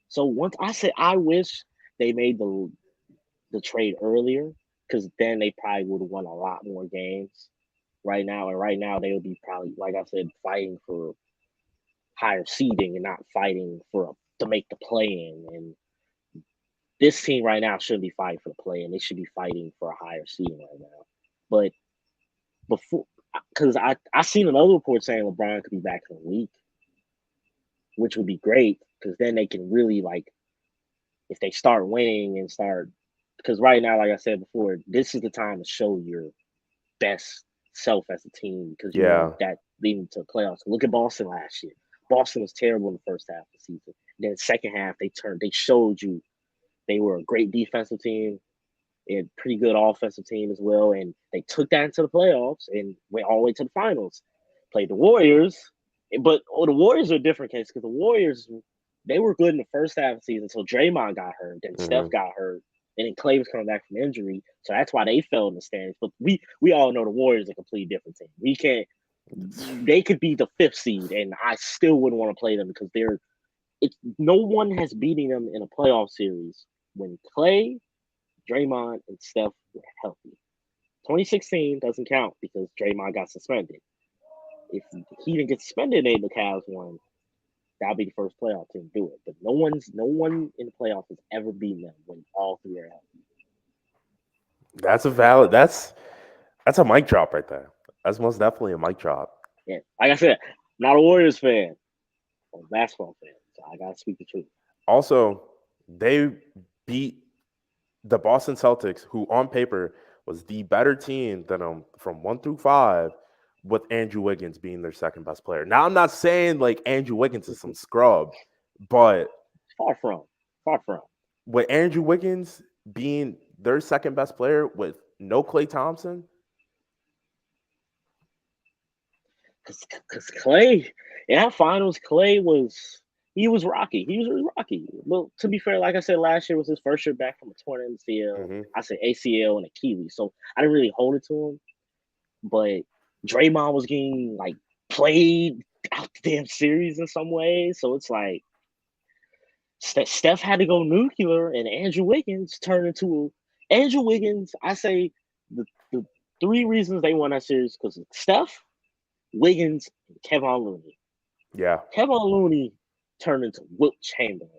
So once I said I wish they made the trade earlier because then they probably would have won a lot more games right now. And right now they would be probably, like I said, fighting for higher seeding and not fighting to make the play in. And this team right now shouldn't be fighting for the play in. They should be fighting for a higher seeding right now. But before, because I seen another report saying LeBron could be back in a week, which would be great because then they can really like if they start winning and start because right now, like I said before, this is the time to show your best self as a team because you know Yeah. that leading to playoffs. Look at Boston last year. Boston was terrible in the first half of the season. Then second half they showed you they were a great defensive team and pretty good offensive team as well. And they took that into the playoffs and went all the way to the finals. Played the Warriors, but the Warriors are a different case because the Warriors they were good in the first half of the season until Draymond got hurt, then Steph Hmm. got hurt, and then Clay was coming back from injury, so that's why they fell in the standings. But we all know the Warriors are a completely different team. We can't. They could be the 5th seed, and I still wouldn't want to play them because no one has beaten them in a playoff series when Clay, Draymond, and Steph were healthy. 2016 doesn't count because Draymond got suspended. If he didn't get suspended and the Cavs won, that'll be the first playoff team to do it. But no one in the playoffs has ever beaten them when all 3 are healthy. That's a valid. That's a mic drop right there. That's most definitely a mic drop. Yeah, like I said, I'm not a Warriors fan, I'm a basketball fan, so I gotta speak the truth. Also, they beat the Boston Celtics, who on paper was the better team than them from 1 through 5, with Andrew Wiggins being their second best player. Now, I'm not saying like Andrew Wiggins is some scrub, but Far from, far from. with Andrew Wiggins being their second best player with no Klay Thompson, Because Clay, in that finals, Clay he was rocky. He was really rocky. Well, to be fair, like I said, last year was his first year back from a torn MCL. hmm I said ACL and Achilles, so I didn't really hold it to him. But Draymond was getting like played out the damn series in some ways, so it's like Steph had to go nuclear, and Andrew Wiggins turned into Andrew Wiggins. I say the three reasons they won that series because of Steph, Wiggins, and Kevin Looney. Yeah. Kevin Looney turned into Wilt Chamberlain.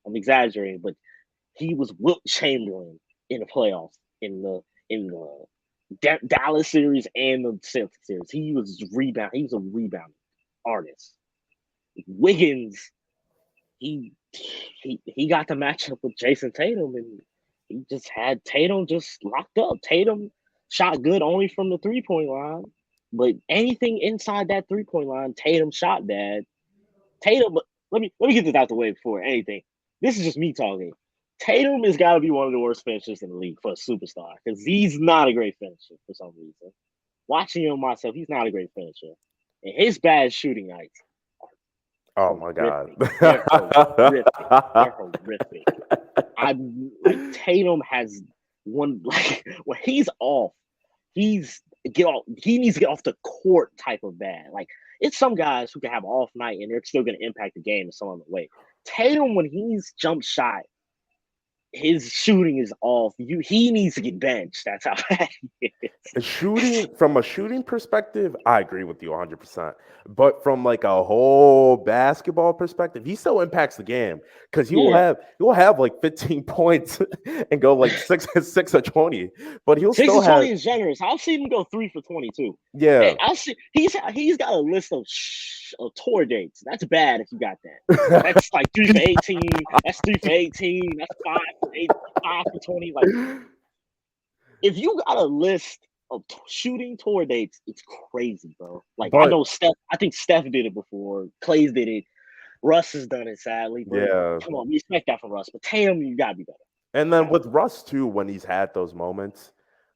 I'm exaggerating, but he was Wilt Chamberlain in the playoffs in the Dallas series and the Celtics series. He was rebound. He was a rebound artist. Wiggins, he he got the matchup with Jason Tatum, and he just had Tatum just locked up. Tatum shot good only from the 3-point line, but anything inside that 3-point line, Tatum shot bad. Tatum, let me get this out the way before anything. This is just me talking. Tatum has got to be one of the worst finishers in the league for a superstar because he's not a great finisher for some reason. Watching him myself, he's not a great finisher, and his bad shooting nights Oh my God. They're horrific. They're horrific. I like Tatum has one like when he's off, he's he needs to get off the court type of bad. Like it's some guys who can have an off night and they're still gonna impact the game in some other way. Tatum, when he's jump shot, his shooting is off. He needs to get benched. That's how bad he is. From a shooting perspective, I agree with you 100%. But from like a whole basketball perspective, he still impacts the game because he'll have like 15 points and go like 6 or 20. But he'll 6 still to 20 have is generous. I've seen him go 3 for 22. yeah. Hey, I've seen he's got a list of tour dates. That's bad if you got that. That's like 3 for 18. That's 3 for 18. That's 5 for 8, 5 for 20. Like if you got a list of shooting tour dates, it's crazy, bro. Like I know Steph. I think Steph did it before. Clay's did it. Russ has done it, sadly. But Yeah. come on, we expect that from Russ. But Tatum, you gotta be better. And then with Russ too, when he's had those moments,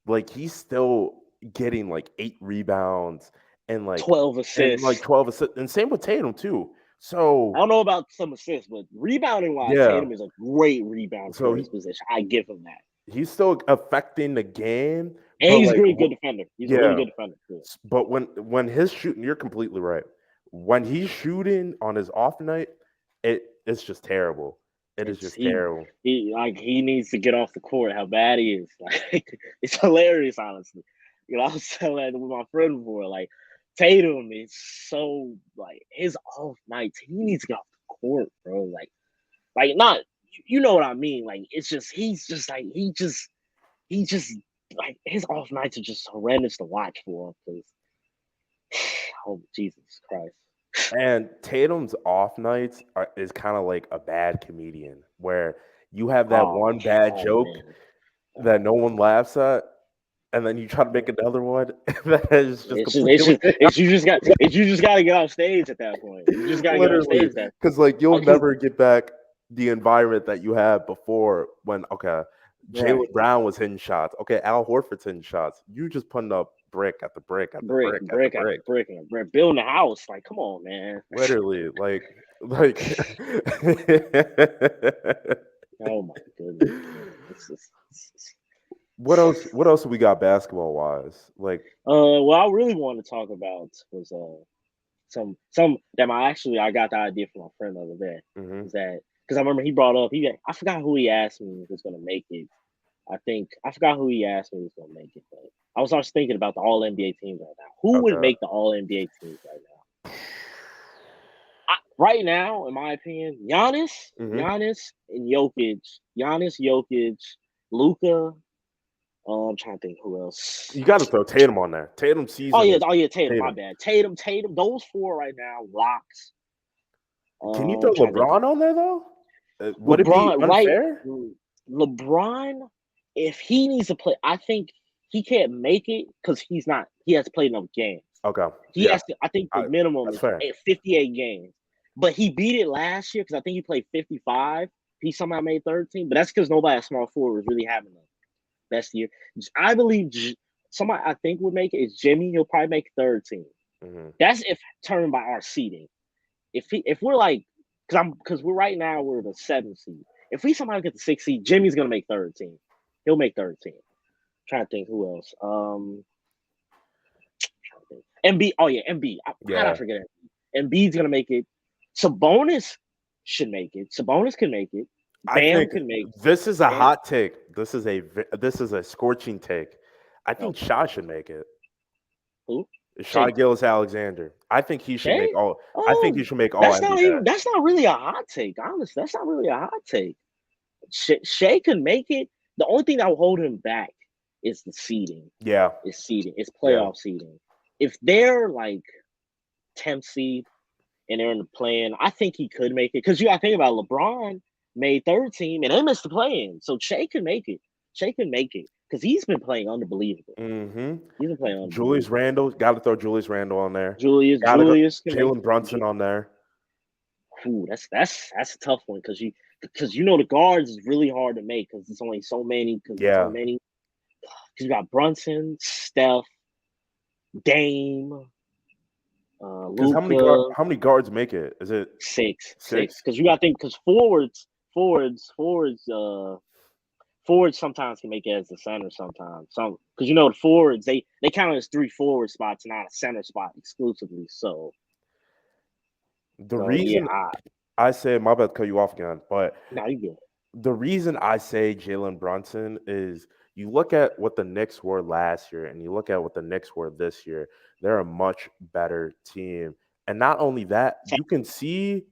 like he's still getting like 8 rebounds and like 12 assists. And like 12 assists. And same with Tatum too. So I don't know about some assists, but rebounding wise, Tatum is a great rebounder for his position. I give him that. He's still affecting the game. And he's a really good defender. He's a really good defender too. But when his shooting, you're completely right. When he's shooting on his off night, it's just terrible. It's just terrible. He needs to get off the court. How bad he is. Like it's hilarious, honestly. You know, I was telling that with my friend before. Like Tatum is so like his off nights. He needs to get off the court, bro. Like not. You know what I mean? Like it's just he's just like he just like his off nights are just horrendous to watch for him. Because oh Jesus Christ. And Tatum's off nights is kind of like a bad comedian where you have that one bad joke that no one laughs at, and then you try to make another one. That is just you just got to get off stage at that point. You just got to get off stage because like you'll never get back the environment that you had before when Jalen Brown was hitting shots. Okay, Al Horford's hitting shots. You just putting up brick at the brick at the brick at the brick, building a house. Like, come on, man. Literally, like. Oh my goodness. What else we got basketball wise? Like, what I really wanted to talk about was some that I got the idea from my friend the other day. Mm-hmm. Is that because I remember he brought up I forgot who he asked me was gonna make it. I forgot who he asked me was gonna make it, but I was always thinking about the All NBA teams right now. Who would make the All NBA teams right now? Right now, in my opinion, Giannis and Jokic. Giannis, Jokic, Luka. I'm trying to think who else. You got to throw Tatum on there. Tatum season. Oh yeah, Tatum. My bad. Tatum. Those 4 right now, locks. Can you throw LeBron on there though? Would LeBron, it be unfair? Right, LeBron, if he needs to play, I think he can't make it because he has played enough games. Okay. He has to. I think the minimum is 58 games. But he beat it last year because I think he played 55. He somehow made 13, but that's because nobody at small forward was really having the best year. I believe somebody I think would make it is Jimmy. He'll probably make 3rd team. Mm-hmm. That's if determined by our seeding. If we're like because we're right now we're the 7th seed. If we somehow get the 6th seed, Jimmy's gonna make 3rd team. He'll make 3rd team. I'm trying to think who else. Embiid. Oh yeah, Embiid. How did I forget Embiid? Embiid's gonna make it. Sabonis should make it. Sabonis can make it. Bam can make it. This is a hot take. This is a scorching take. I think Okay. Shaw should make it. Who? Shaw Shake. Gillis Alexander. I think he should make Shay? all. I think he Oh, should make all NBA. that's not really a hot take, honestly. That's not really a hot take. Shea can make it. The only thing that will hold him back is the seeding. Yeah, Is seeding. It's yeah. playoff seeding. If they're like 10th seed and they're in the play-in, I think he could make it. Because you got to think about LeBron made third team and they missed the play-in. So Shea can make it. Shea can make it because he's been playing unbelievable. Mm-hmm. He's been playing Julius unbelievable. Randle, got to throw Julius Randle on there. Got to go Julius can make. Jalen Brunson on there. Ooh, that's a tough one because you know the guards is really hard to make because there's only so many Yeah, because you got Brunson, Steph, Dame, because Luca, how many guards make it? Is it six six? because you got to think because forwards sometimes can make it as a center sometimes some because you know the forwards they count it as 3 forward spots not a center spot exclusively The so yeah reason I say my bad to cut you off again, but now you get it. the reason I say Jalen Brunson is you look at what the Knicks were last year and you look at what the Knicks were this year, they're a much better team. And not only that, you can see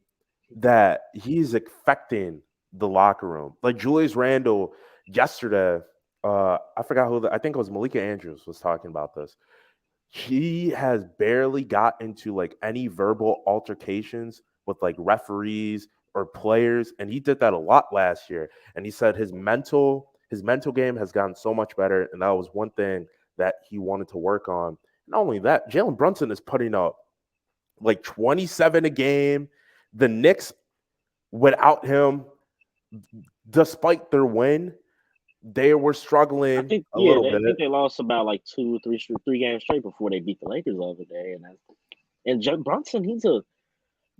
that he's affecting the locker room. Like Julius Randle yesterday, I forgot who, I think it was Malika Andrews was talking about this. He has barely got into like any verbal altercations with like referees or players, and he did that a lot last year. And he said his mental game has gotten so much better, and that was one thing that he wanted to work on. Not only that, Jalen Brunson is putting up like 27 a game. The Knicks, without him, despite their win, they were I struggling think a yeah, little I bit. think they lost about like 3 games straight before they beat the Lakers the other day, Brunson,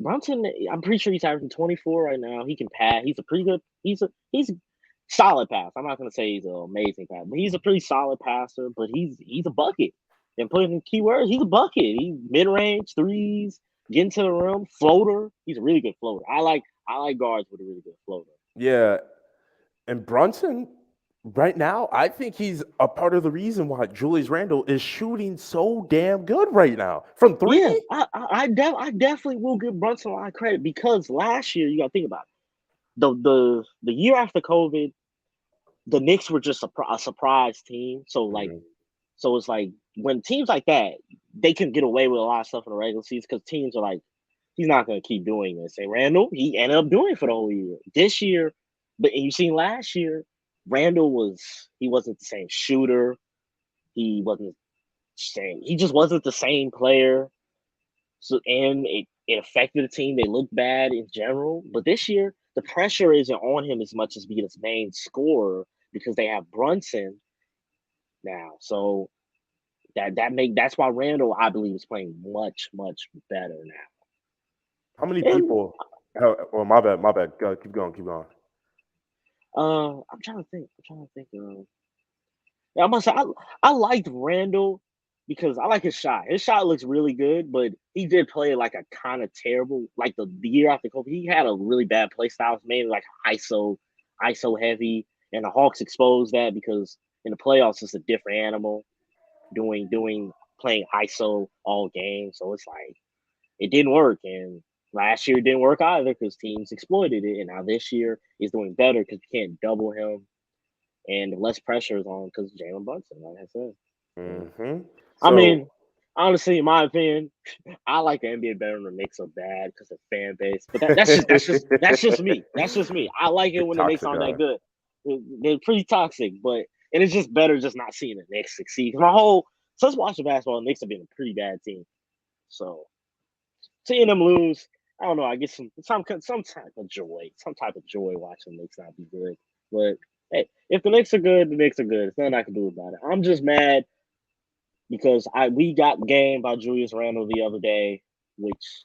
Brunson. I'm pretty sure he's averaging 24 right now. He can pass. He's a pretty good. He's a solid pass. I'm not gonna say he's an amazing pass, but he's a pretty solid passer. But he's a bucket. And putting in keywords, he's a bucket. He's mid range threes, getting to the rim, floater. He's a really good floater. I like guards with a really good floater. Yeah, and Brunson, right now, I think he's a part of the reason why Julius Randle is shooting so damn good right now from Yeah, three. I definitely will give Brunson a lot of credit because last year you got to think about it. The year after COVID, the Knicks were just a surprise team. Mhm. So it's like when teams like that they can get away with a lot of stuff in the regular season because teams are like, he's not going to keep doing this. And Randall, he ended up doing it for the whole year. This year, but you seen last year, he wasn't the same shooter. He wasn't same. He just wasn't the same player. So and it affected the team. They looked bad in general. But this year, the pressure isn't on him as much as being his main scorer because they have Brunson now. So that's why Randall, I believe, is playing much, much better How many now. And people? Oh, my bad, my bad. Go, keep going, keep going. I'm trying to think. Yeah, I must say I liked Randall because I like his shot. His shot looks really good, but he did play like a kind of terrible, like the year after COVID. He had a really bad play style. It's mainly like ISO heavy, and the Hawks exposed that because in the playoffs it's a different animal doing playing ISO all game. So it's like it didn't work, and last year it didn't work either because teams exploited it, and now this year he's doing better because you can't double him and less pressure is on because Jalen Brunson, like I said. So, Hmm. I So mean, honestly, in my opinion, I like the NBA better than the Knicks are bad because of fan base. But that's just me. That's just me. I like it big when the Knicks toxic aren't guy. that good. They're pretty toxic, but and it's just better just not seeing the Knicks succeed. My whole since watching basketball, the Knicks have been a pretty bad team. So seeing them lose, I don't know. I get some type of joy watching the Knicks not be good. But hey, if the Knicks are good, the Knicks are good. There's nothing I can do about it. I'm just mad because we got gamed by Julius Randle the other day, which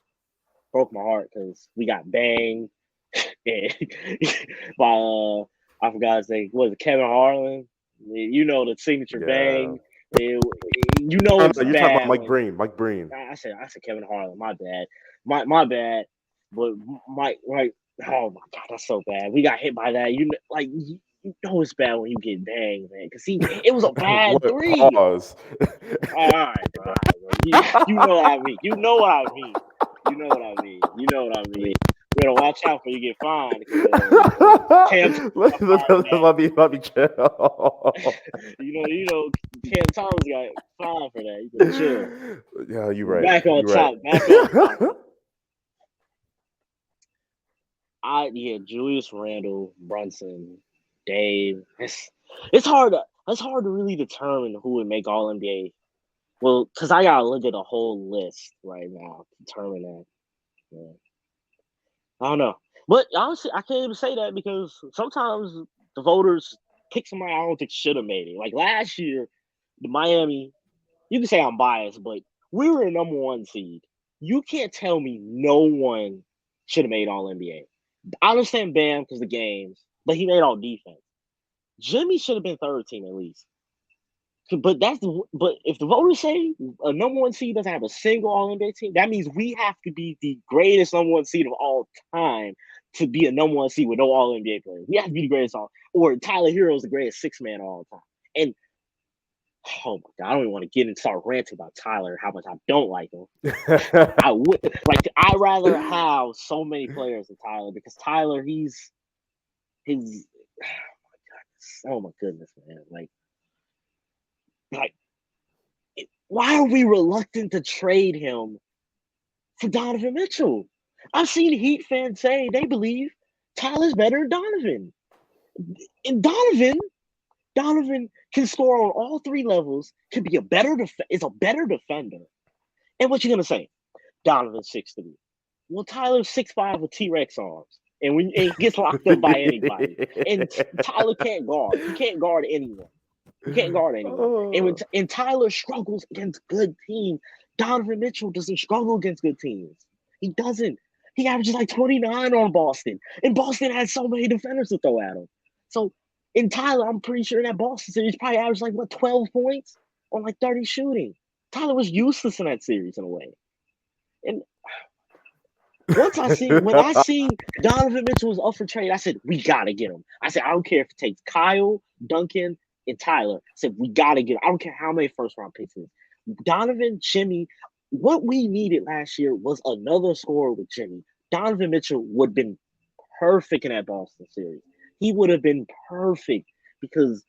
broke my heart because we got banged by I forgot his name. Was it Kevin Harlan? You know the signature Yeah. bang. You know No, it's no, you're talking about bad Mike when Breen. Mike Breen. I said Kevin Harlan. My bad. My bad. But Mike, oh my god, that's so bad. We got hit by that. you know it's bad when you get banged, man. Because it was a bad What? three. Pause. All right, bro. You know what I mean. You know what I mean. You know what I mean. You know what I mean. You better watch out for you get fined because Cam Thomas got fined for that. Let me chill. You know, Cam Thomas got fined for that. You better chill. Yeah, you're But right. back on You're right. top. Back on topic. Julius Randle, Brunson, Dave. It's hard to really determine who would make All NBA. Well, because I gotta look at a whole list right now to determine that. Yeah. I don't know, but honestly, I can't even say that because sometimes the voters pick somebody I don't think should have made it. Like last year, the Miami. You can say I'm biased, but we were a number one seed. You can't tell me no one should have made All NBA. I understand Bam because the games, but he made all defense. Jimmy should have been third team at least. But if the voters say a number one seed doesn't have a single All NBA team, that means we have to be the greatest number one seed of all time to be a number one seed with no All NBA player. We have to be the greatest or Tyler Hero is the greatest six man of all time. And oh my god, I don't even want to get and start ranting about Tyler, how much I don't like him. I would I'd rather have so many players than Tyler because Tyler, his oh my goodness, man. Like why are we reluctant to trade him for Donovan Mitchell? I've seen Heat fans say they believe Tyler's better than Donovan. And Donovan can score on all three levels, can be is a better defender. And what you gonna say? Donovan's 6'3". Well, Tyler's 6'5" with T-Rex arms. And he gets locked up by anybody. And Tyler can't guard. He can't guard anyone. He can't guard anyone. And Tyler struggles against good teams. Donovan Mitchell doesn't struggle against good teams. He doesn't. He averages like 29 on Boston. And Boston has so many defenders to throw at him. So in Tyler, I'm pretty sure that Boston series probably averaged like 12 points on like 30 shooting. Tyler was useless in that series in a way. And when I seen Donovan Mitchell was up for trade, I said, we gotta get him. I said, I don't care if it takes Kyle, Duncan, and Tyler. I said, we gotta get him. I don't care how many first round picks it is. Donovan, Jimmy, what we needed last year was another scorer with Jimmy. Donovan Mitchell would have been perfect in that Boston series. He would have been perfect because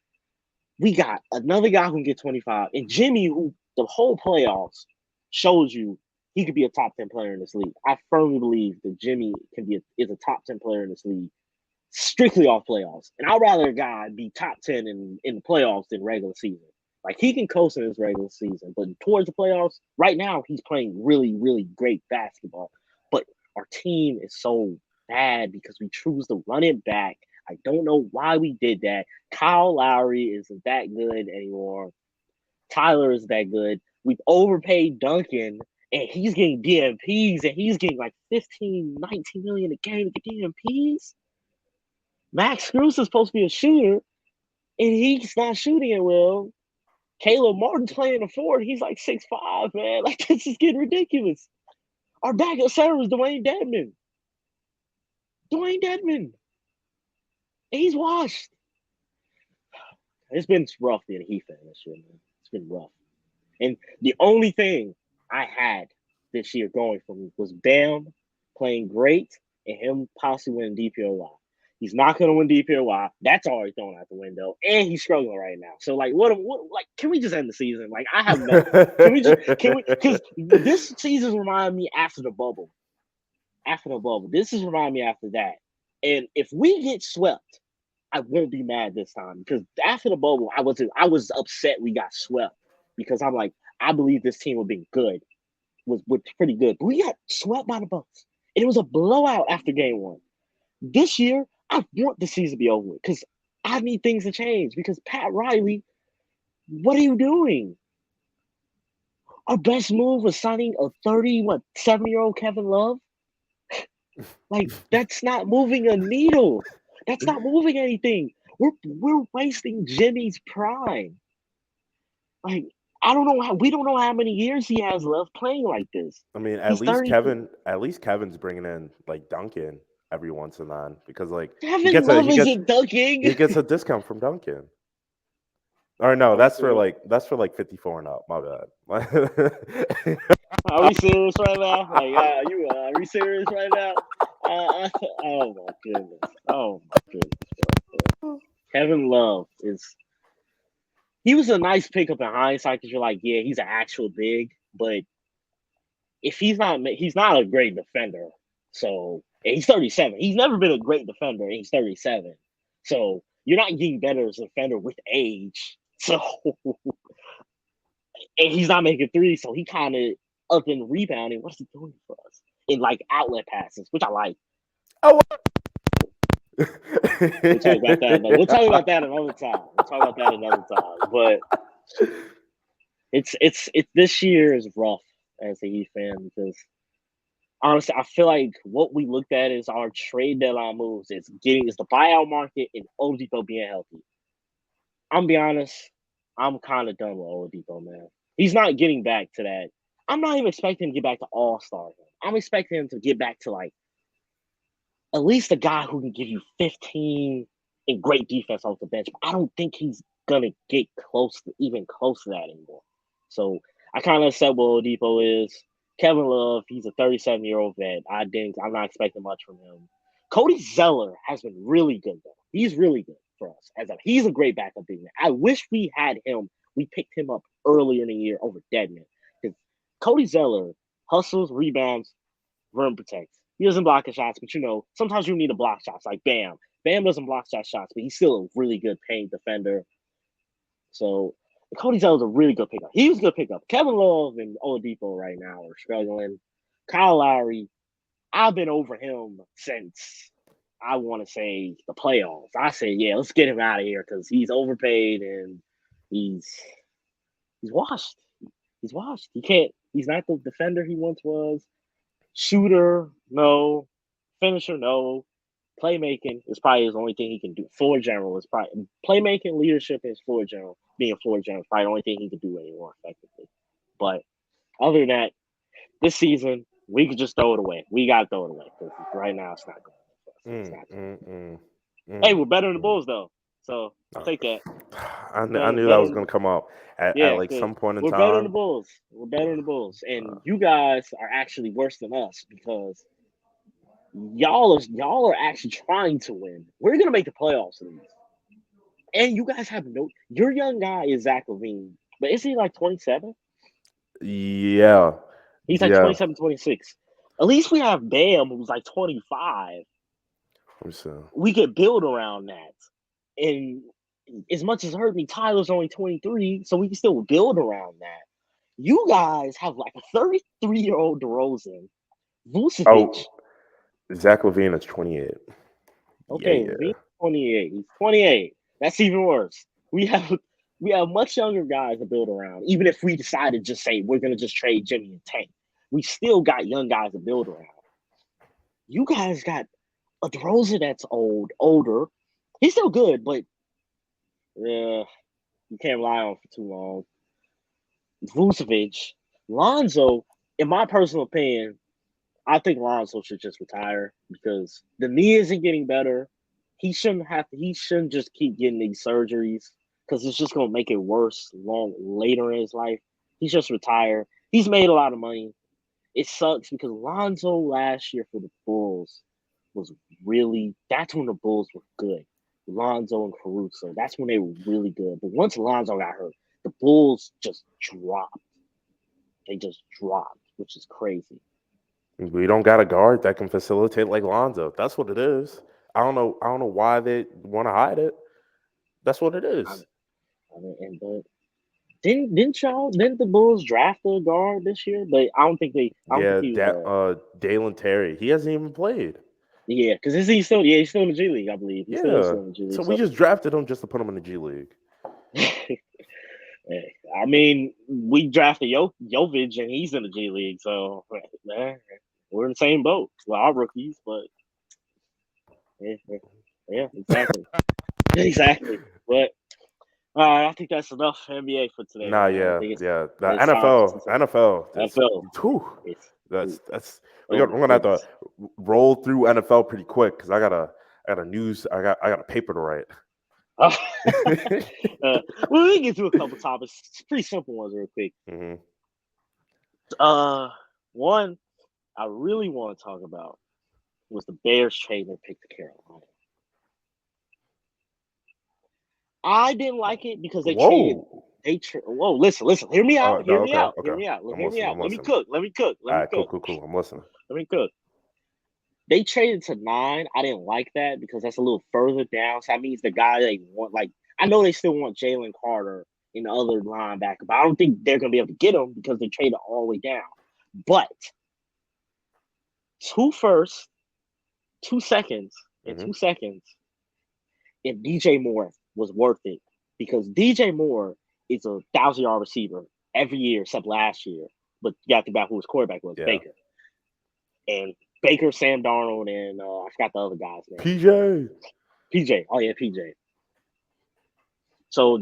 we got another guy who can get 25. And Jimmy, who the whole playoffs shows you he could be a top 10 player in this league. I firmly believe that Jimmy is a top 10 player in this league strictly off playoffs. And I'd rather a guy be top 10 in the playoffs than regular season. Like he can coast in his regular season, but towards the playoffs, right now he's playing really, really great basketball. But our team is so bad because we choose to run it back. I don't know why we did that. Kyle Lowry isn't that good anymore. Tyler is that good. We've overpaid Duncan, and he's getting DMPs, and he's getting like 15, 19 million a game to get DMPs. Max Strus is supposed to be a shooter, and he's not shooting it well. Caleb Martin's playing the forward. He's like 6'5", man. Like, this is getting ridiculous. Our backup center was Dwayne Dedman. And he's washed. It's been rough being a Heat fan this year, man. It's been rough. And the only thing I had this year going for me was Bam playing great and him possibly winning DPOY. He's not going to win DPOY. That's already thrown out the window, and he's struggling right now. So, like, can we just end the season? Like, I have no. Because this season reminded me after the bubble. This is reminding me after that. And if we get swept, I won't be mad this time because after the bubble, I was upset we got swept because I'm like, I believe this team would be good, was pretty good. But we got swept by the Bucks, and it was a blowout after game one. This year, I want the season to be over with because I need things to change. Because Pat Riley, what are you doing? Our best move was signing a 7-year-old Kevin Love. Like that's not moving a needle. That's not moving anything. We're wasting Jimmy's prime. Like we don't know how many years he has left playing like this. I mean, He's 30. At least Kevin's bringing in like Duncan. every once and then because like Kevin Love isn't dunking. he gets a discount from Duncan. Or no, that's for like 54 and up. My bad. Are we serious right now? Like, are we serious right now? Oh my goodness! Oh my goodness! Kevin Love he was a nice pickup in hindsight because you're like, yeah, he's an actual big, but if he's not a great defender. So and he's 37. He's never been a great defender, and he's 37. So you're not getting better as a defender with age. So and he's not making threes, so he kind of up in rebounding. What's he doing for us in like outlet passes, which I like. Oh, We'll talk about that. We'll talk about that another time. But it's this year is rough as a Heat fan because honestly, I feel like what we looked at is our trade deadline moves. It's the buyout market and Oladipo being healthy. I'm be honest, I'm kind of done with Oladipo, man. He's not getting back to that. I'm not even expecting him to get back to All-Star. I'm expecting him to get back to like at least a guy who can give you 15 and great defense off the bench. But I don't think he's gonna get even close to that anymore. So I kind of said what Oladipo is. Kevin Love, he's a 37-year-old vet. I'm not expecting much from him. Cody Zeller has been really good though. He's really good for us. He's a great backup big man. I wish we had him. We picked him up earlier in the year over Deadman because Cody Zeller hustles, rebounds, rim protects. He doesn't block the shots, but sometimes you need to block shots. Like Bam. Bam doesn't block shots, but he's still a really good paint defender. So Cody Zeller's a really good pickup. He was a good pickup. Kevin Love and Oladipo right now are struggling. Kyle Lowry, I've been over him since I want to say the playoffs. I say, yeah, let's get him out of here because he's overpaid and he's washed. He's washed. He's not the defender he once was. Shooter, no. Finisher, no. Playmaking is probably his only thing he can do. Floor general is probably playmaking, leadership, and floor general. Being a floor general is probably the only thing he can do anymore effectively. But other than that, this season we could just throw it away. We gotta throw it away because right now it's not going. Hey, we're better than the Bulls though, so I'll take that. I knew that was going to come up at like some point in time. We're better than the Bulls. We're better than the Bulls, and you guys are actually worse than us because y'all are actually trying to win. We're gonna make the playoffs in these, and you guys have no. Your young guy is Zach LaVine, but is he like 27? Yeah, he's like 27, 26. At least we have Bam, who's like 25. We could build around that, and as much as it hurt me, Tyler's only 23, so we can still build around that. You guys have like a 33-year-old DeRozan, Vucevic. Zach LaVine is 28. Okay, yeah. 28. He's 28. That's even worse. We have much younger guys to build around. Even if we decided to just say we're gonna just trade Jimmy and Tank, we still got young guys to build around. You guys got a DeRozan that's older. He's still good, but yeah, you can't rely on him for too long. Vucevic, Lonzo, in my personal opinion, I think Lonzo should just retire because the knee isn't getting better. He shouldn't just keep getting these surgeries because it's just gonna make it worse later in his life. He's just retire. He's made a lot of money. It sucks because Lonzo last year for the Bulls that's when the Bulls were good. Lonzo and Caruso. That's when they were really good. But once Lonzo got hurt, the Bulls just dropped. They just dropped, which is crazy. We don't got a guard that can facilitate like Lonzo. That's what it is. I don't know why they want to hide it. That's what it is. Didn't the Bulls draft a guard this year? But I don't think they. Dalen Terry. He hasn't even played. Yeah, because he's still in the G League, I believe. He's still in the G League. So we just drafted him just to put him in the G League. I mean, we drafted Jovic and he's in the G League, so we're in the same boat. Well, our rookies, but yeah, exactly, exactly. But I think that's enough NBA for today. Nah, yeah. The NFL. We're gonna have to roll through NFL pretty quick because I got a paper to write. Uh, well, we can get through a couple topics, pretty simple ones, real quick. Mm-hmm. One I really want to talk about was the Bears trade their pick to Carolina. I didn't like it because they traded. Whoa. Whoa, listen. Hear me out. No, Hear me okay, out. Hear okay. me out. I'm Hear me listening. out. I'm Let me listening. cook. Let me cook. Let All me right, cool, cook. cool, cool. I'm listening. Let me cook. They traded to 9. I didn't like that because that's a little further down. So that means the guy they want, like, I know they still want Jalen Carter in the other linebacker, but I don't think they're gonna be able to get him because they traded all the way down. But 2 firsts, 2 seconds, and Mm-hmm. 2 seconds if DJ Moore was worth it because DJ Moore is a 1,000-yard receiver every year except last year. But you got to think about who his quarterback was, Yeah. Baker. And Baker, Sam Darnold, and I forgot the other guy's name. PJ. PJ. Oh yeah, PJ. So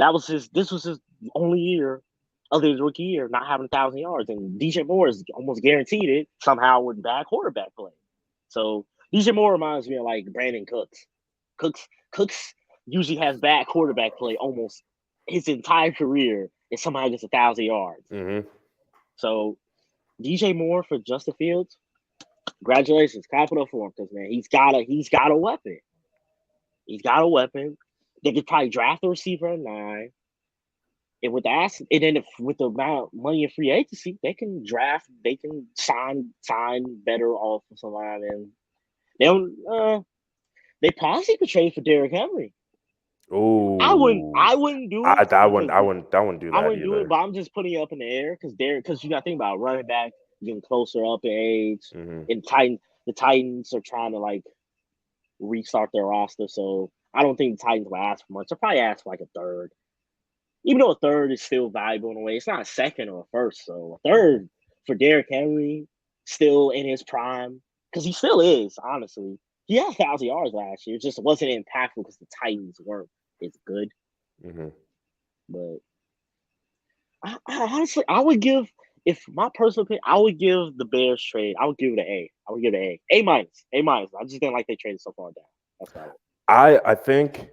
this was his only year other than his rookie year, not having 1,000 yards. And DJ Moore is almost guaranteed it somehow with bad quarterback play. So DJ Moore reminds me of like Brandon Cooks. Cooks usually has bad quarterback play almost his entire career and somehow gets 1,000 yards. Mm-hmm. So DJ Moore for Justin Fields, congratulations, clap it up for him because man, he's got a weapon. He's got a weapon. They could probably draft a receiver at 9. And with with the amount of money in free agency, they can sign better offensive line, and they possibly could trade for Derrick Henry. Oh, I wouldn't do it because I wouldn't do I that wouldn't do it, either. but I'm just putting it up in the air because you got to think about running back getting closer up in age, Mm-hmm. and the Titans are trying to like restart their roster, so I don't think the Titans will ask for much. They'll probably ask for like a third. Even though a third is still valuable in a way, it's not a second or a first. So a Mm-hmm. third for Derrick Henry, still in his prime, because he still is, honestly. He had 1,000 yards last year. It just wasn't impactful because the Titans weren't as good. Mm-hmm. But I honestly, I would give, if my personal opinion, I would give the Bears trade, I would give it an A. I would give it an A. A minus. A minus. I just didn't like they traded so far down. That's about it. I think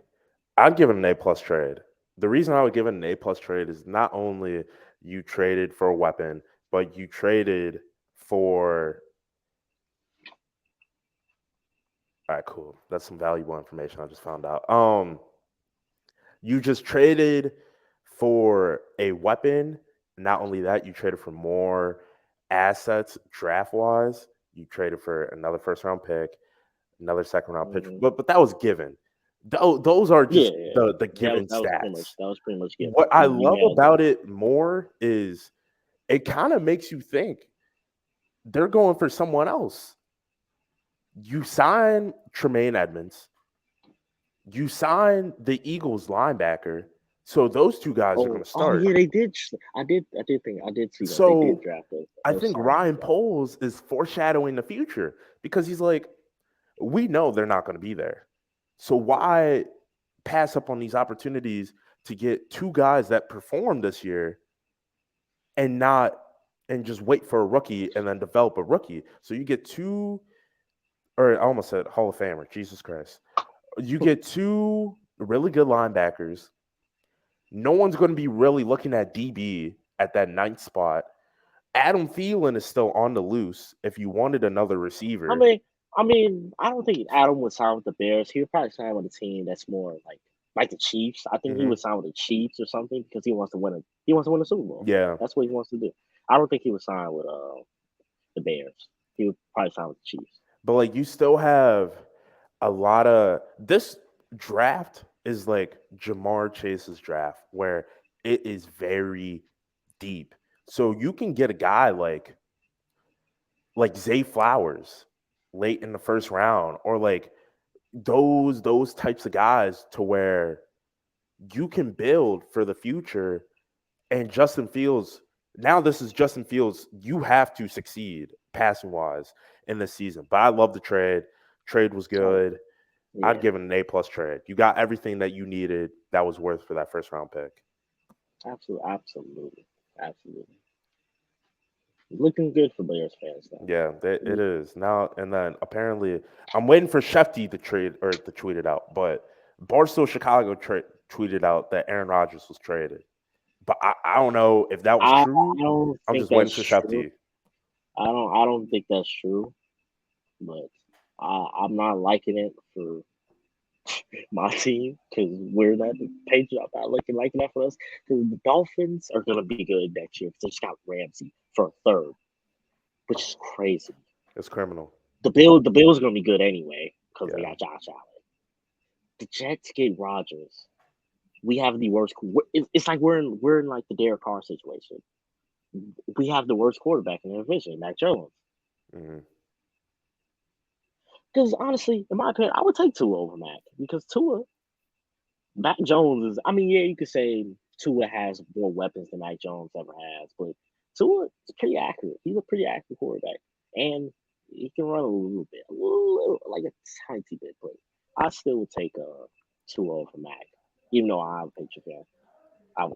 I'd give it an A+ trade. The reason I would give it an A+ trade is not only you traded for a weapon, but you traded for. All right, cool. That's some valuable information I just found out. You just traded for a weapon. Not only that, you traded for more assets draft wise. You traded for another first round pick, another second round pitch, Mm-hmm. but that was given. Those are Yeah, just yeah. the given stats. That was pretty much given. What I You love nailed it. about it more is it kind of makes you think they're going for someone else. You sign Tremaine Edmonds, you sign the Eagles linebacker, so those two guys are going to Oh start. yeah, they did. I did see that they did So draft I those think signings. Ryan Yeah. Poles is foreshadowing the future because he's like, we know they're not going to be there. So why pass up on these opportunities to get two guys that performed this year and not and just wait for a rookie and then develop a rookie? So you get two, or I almost said Hall of Famer, Jesus Christ. You get two really good linebackers. No one's going to be really looking at DB at that 9th spot. Adam Thielen is still on the loose if you wanted another I receiver. mean, I don't think Adam would sign with the Bears. He would probably sign with a team that's more like the Chiefs. I think he Mm-hmm. would sign with the Chiefs or something because he wants to win a Super Bowl. Yeah. That's what he wants to do. I don't think he would sign with the Bears. He would probably sign with the Chiefs. But like you still have a lot of this draft is like Jamar Chase's draft where it is very deep. So you can get a guy like Zay Flowers late in the first round or like those types of guys to where you can build for the future. And Justin Fields, now this is Justin Fields, you have to succeed passing wise in this season. But I love the trade. Trade was Oh good. I'd yeah, give it an A+ trade. You got everything that you needed that was worth for that first round pick. absolutely, absolutely, absolutely. Looking good for Bears fans now. Yeah, it is now. And then apparently, I'm waiting for Shefty to trade or to tweet it out. But Barstool Chicago tweeted out that Aaron Rodgers was traded. But I don't know if that was I true. don't I'm think just waiting that's for true. Shefty. I don't think that's true, but I'm not liking it for my team because we're not the Patriots are not looking like that for us because the Dolphins are gonna be good next year because they just got Ramsey for a third, which is crazy. It's criminal. The Bills are gonna be good anyway because they Yeah. got Josh Allen. The Jets get Rodgers. We have the worst. It's like we're in like the Derek Carr situation. We have the worst quarterback in the division, Mac Jones. Hmm. Because honestly, in my opinion, I would take Tua over Mac because Mac Jones is. I mean, yeah, you could say Tua has more weapons than Mac Jones ever has, but Tua is pretty accurate. He's a pretty accurate quarterback, and he can run a little bit, like a tiny bit. But I still would take Tua over Mac, even though I'm a Patriot fan. I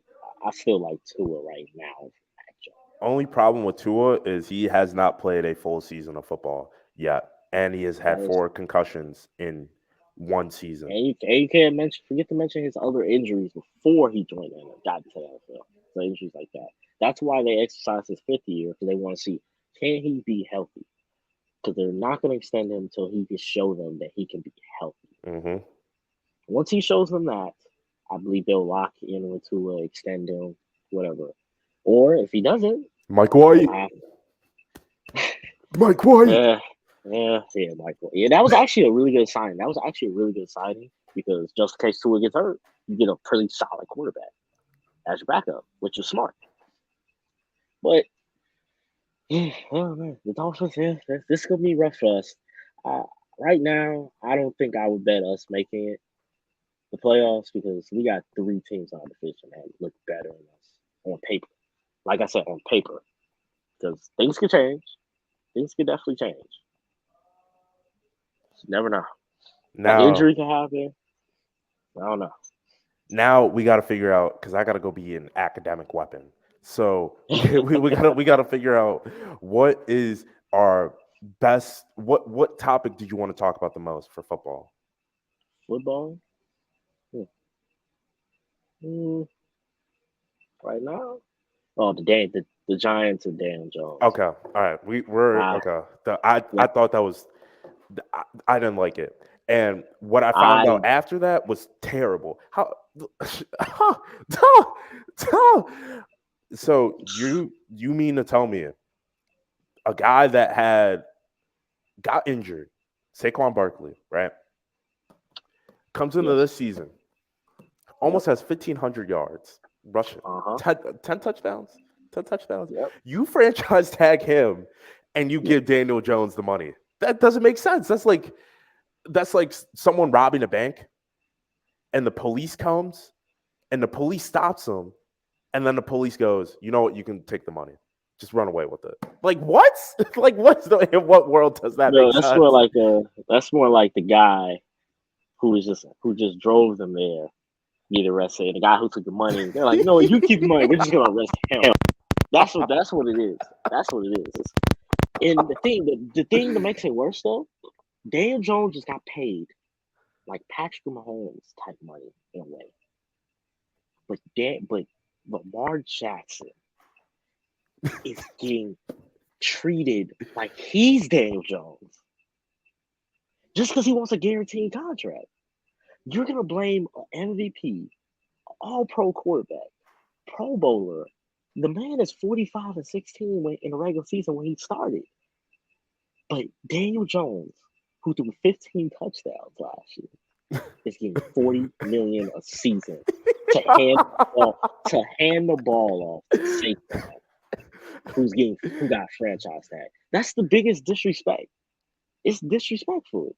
I still like Tua right now over Mac Jones. Only problem with Tua is he has not played a full season of football yet, and he has had That is, 4 concussions in one season. and you can't forget to mention his other injuries before he got into the NFL. So injuries like that. That's why they exercise his fifth year because they want to see can he be healthy. Because they're not going to extend him until he can show them that he can be healthy. Hmm. Once he shows them that, I believe they'll lock in with Tua, extend him, whatever. Or if he doesn't, Mike they'll White. have Mike White. yeah, Michael. Yeah, that was actually a really good signing. That was actually a really good signing because just in case Tua gets hurt, you get a pretty solid quarterback as your backup, which is smart. But yeah, oh man, the Dolphins, yeah, this is gonna be rough for us. Uh, right now, I don't think I would bet us making it the playoffs because we got three teams on our division that look better than us on paper. Like I said, on paper, because things could change. Things could definitely change. You never know. An Now, injury can happen. I don't know. now we got to figure out because I got to go be an academic weapon. So we gotta figure out what is our best. What topic did you want to talk about the most for football? Football. Hmm. Hmm. Right now, oh the Giants and Dan Jones. Okay, all right, we're I okay. I yeah thought that was I didn't like it, and what I found I out after that was terrible. How so you mean to tell me a guy that had got injured, Saquon Barkley, right, comes into yes this season, yep almost has 1,500 yards rushing, uh-huh 10 touchdowns, 10 touchdowns. yep You franchise tag him, and you yep give Daniel Jones the money. That doesn't make sense. That's like someone robbing a bank, and the police comes, and the police stops them, and then the police goes, you know what, you can take the money. Just run away with it. Like what? Like in what world does that no make that's sense? more like the guy who just drove them there be the arrested and the guy who took the money they're like no you keep the money we're just gonna arrest him. That's what it is. That's what it is. And the thing that makes it worse though, Daniel Jones just got paid like Patrick Mahomes type money in a way. But Lamar Jackson is getting treated like he's Daniel Jones just because he wants a guaranteed contract. You're gonna blame an MVP, All Pro quarterback, Pro Bowler. The man is 45-16 in the regular season when he started. But Daniel Jones, who threw 15 touchdowns last year, is getting 40 million a season to hand the ball off to Saquon, who got franchise tag. That's the biggest disrespect. It's disrespectful.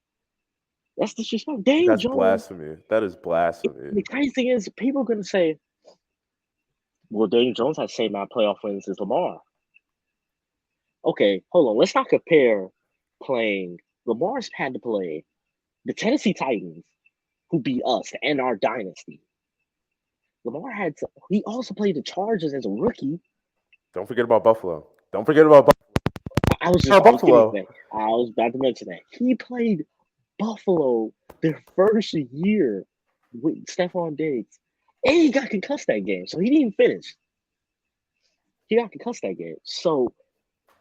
That's disrespectful. Daniel That's Jones. blasphemy. That is blasphemy. The crazy thing is, people are gonna say, "Well, Daniel Jones has the same amount of playoff wins as Lamar." Okay, hold on. Let's not compare playing. Lamar's had to play the Tennessee Titans, who beat us to end our dynasty. Lamar had to. He also played the Chargers as a rookie. Don't forget about Buffalo. Don't forget about I was getting to Buffalo. that. I was about to mention that he played Buffalo their first year with Stephon Diggs, and he got concussed that game, so he didn't even finish. He got concussed that game. So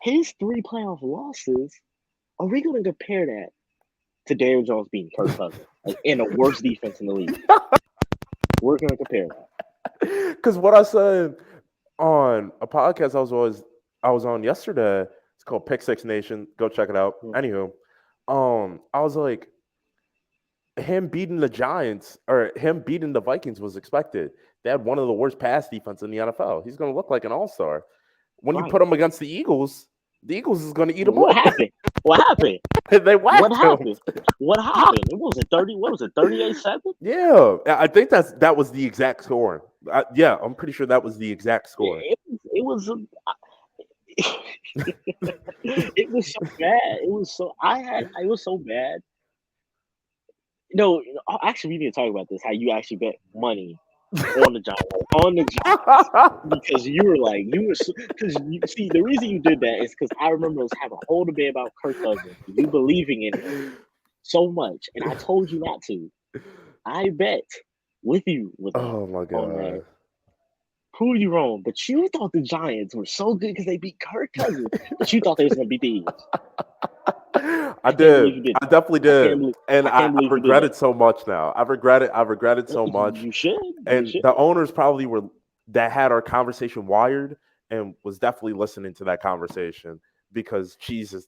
his 3 playoff losses, are we going to compare that to Daniel Jones beating Kirk Cousins in the worst defense in the league? We're going to compare that. Because what I said on a podcast I was on yesterday, it's called Pick Six Nation. Go check it out. Hmm. Anywho, I was like, him beating the Giants or him beating the Vikings was expected. They had one of the worst pass defense in the NFL. He's going to look like an all-star. When you Right. put him against the Eagles is going to eat him What up. happened? What happened? They What whacked him. happened? What happened? It was it 30. What was it? 38-7. Yeah, I think that was the exact score. Yeah, I'm pretty sure that was the exact score. It was. It was so bad. It was so. I had. It was so bad. No, actually, we need to talk about this. How you actually bet money on the Giants, because you were like because you see the reason you did that is because I remember us having a whole debate about Kirk Cousins, you believing in him so much, and I told you not to. I bet with you with that Oh my on that. god. Prove you wrong, but you thought the Giants were so good because they beat Kirk Cousins that you thought they was gonna beat the Eagles. I I can't did. believe you did I that. definitely did. And I can't I believe you did regret that. it so much now. I've regretted so much. You should. You And should. the owners probably were that had our conversation wired and was definitely listening to that conversation because Jesus,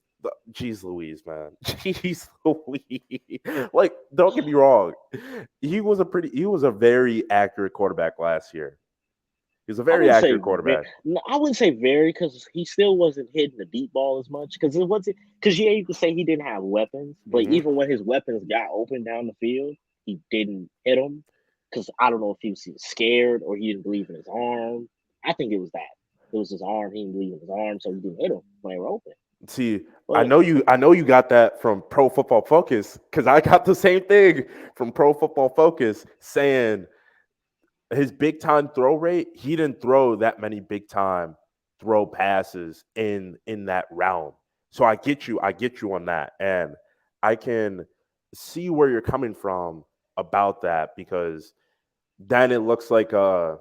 jeez Louise, man. Jeez Louise. Like, don't get me wrong. He was a very accurate quarterback last year. He was a I very wouldn't say accurate quarterback. no, I wouldn't say very because he still wasn't hitting the deep ball as much because it wasn't because you ain't to say he didn't have weapons, but Hmm. even when his weapons got open down the field, he didn't hit them because I don't know if he was scared or he didn't believe in his arm. I think it was that it was his arm. He didn't believe in his arm, so he didn't hit them when they were open. See, But I know you got that from Pro Football Focus because I got the same thing from Pro Football Focus saying his big time throw rate, he didn't throw that many big time throw passes in that realm. So I get you on that. And I can see where you're coming from about that because then it looks like I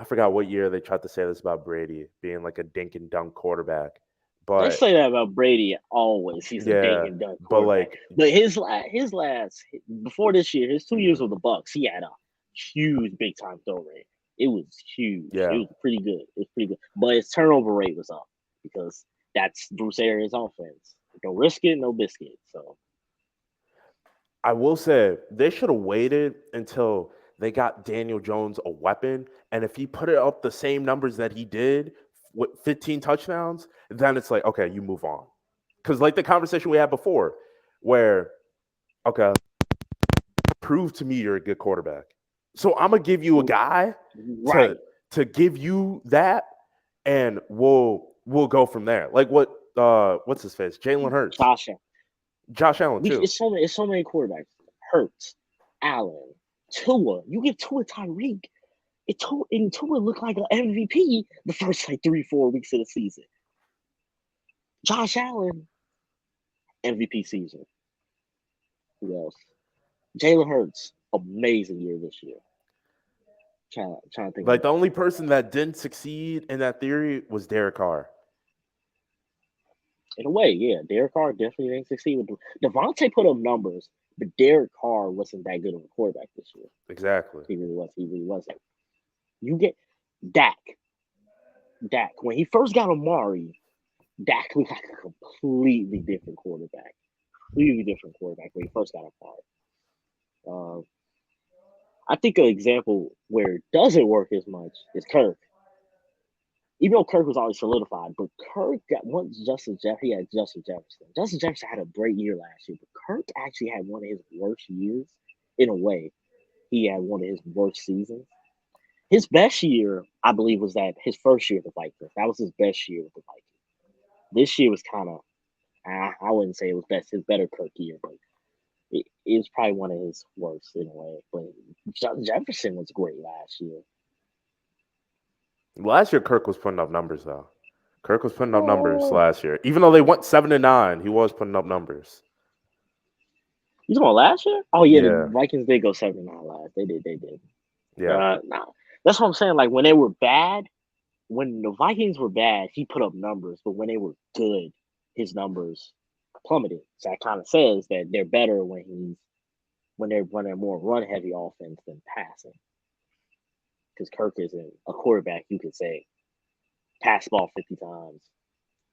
forgot what year they tried to say this about Brady being like a dink and dunk quarterback. they But say that about Brady always. He's a dink yeah, and dunk but quarterback. like But his last before this year, his 2 years with the Bucks, he had a huge big time throw rate. It was huge. It yeah, was pretty good. It was pretty good. But his turnover rate was up because that's Bruce Arians' offense. No risk it, no biscuit. So I will say they should have waited until they got Daniel Jones a weapon. And if he put it up the same numbers that he did with 15 touchdowns, then it's like, okay, you move on. Because, like the conversation we had before, where, okay, prove to me you're a good quarterback. So I'm going to give you a guy to right. give you that, and we'll go from there. Like what's his face? Jalen Hurts. Josh Allen. Josh Allen, too. It's so many quarterbacks. Hurts, Allen, Tua. You give Tua Tyreek. Tua looked like an MVP the first like 3-4 weeks of the season. Josh Allen, MVP season. Who else? Jalen Hurts, amazing year this year. Trying to think Like who the else. only person that didn't succeed in that theory was Derek Carr. In a way, yeah, Derek Carr definitely didn't succeed with Devontae put up numbers, but Derek Carr wasn't that good of a quarterback this year. Exactly. He really was. He really wasn't. You get Dak. Dak. When he first got Amari, Dak looked like a completely different quarterback. Completely different quarterback when he first got Amari. Uh, I think an example where it doesn't work as much is Kirk. Even though Kirk was always solidified, but Kirk got once he had Justin Jefferson. Justin Jefferson had a great year last year, but Kirk actually had one of his worst years. In a way, he had one of his worst seasons. His best year, I believe, was that his first year with the Vikings. That was his best year with the Vikings. This year was kind of, I wouldn't say it was his better Kirk year, but it was probably one of his worst in a way. But Jefferson was great last year. Last year, Kirk was putting up numbers though. Kirk was putting up numbers last year. Even though they went 7-9, he was putting up numbers. You talking about last year? Oh yeah, Yeah. the Vikings did go 7-9 last. They did. Yeah. Nah. That's what I'm saying. Like when they were bad, when the Vikings were bad, he put up numbers, but when they were good, his numbers plummeted. So that kind of says that they're better when they're running a more run heavy offense than passing. Because Kirk isn't a quarterback, you could say pass the ball 50 times.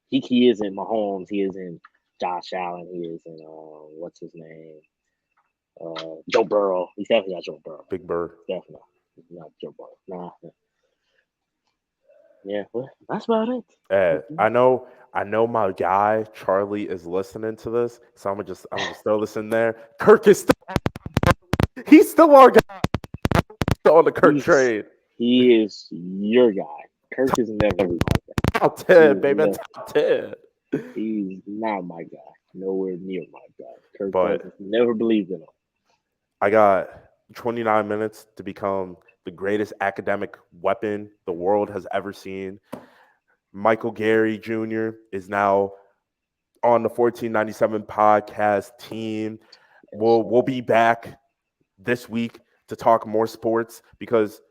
He isn't Mahomes. He isn't Josh Allen. He isn't what's his name? Joe Burrow. He's definitely not Joe Burrow. Big Bird. Definitely not Joe Burrow. Nah. Yeah, well, that's about it. I know my guy Charlie is listening to this, so I'm gonna just throw this in there. Kirk is he's still our guy on the Kirk trade. He is your guy. Kirk is never my guy. Top 10, baby. Top 10. He's not my guy. Nowhere near my guy. Kirk never believed in him. I got 29 minutes to become the greatest academic weapon the world has ever seen. Michael Gary Jr. is now on the 1497 podcast team. We'll be back this week to talk more sports because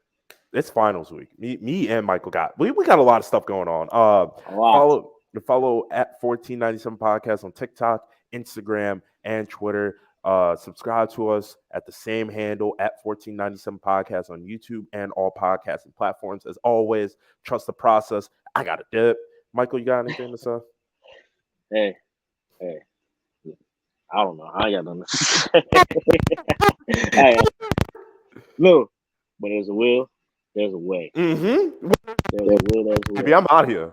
it's finals week. Me and Michael we got a lot of stuff going on. Follow at 1497 podcast on TikTok, Instagram, and Twitter. Subscribe to us at the same handle at 1497 podcast on YouTube and all podcasting platforms. As always, trust the process. I got a dip. Michael, you got anything to say? Hey, I don't know. I got nothing to say. Hey, look, when there's a will, there's a way. Mm-hmm. There's a will, there's a way. Maybe I'm out here.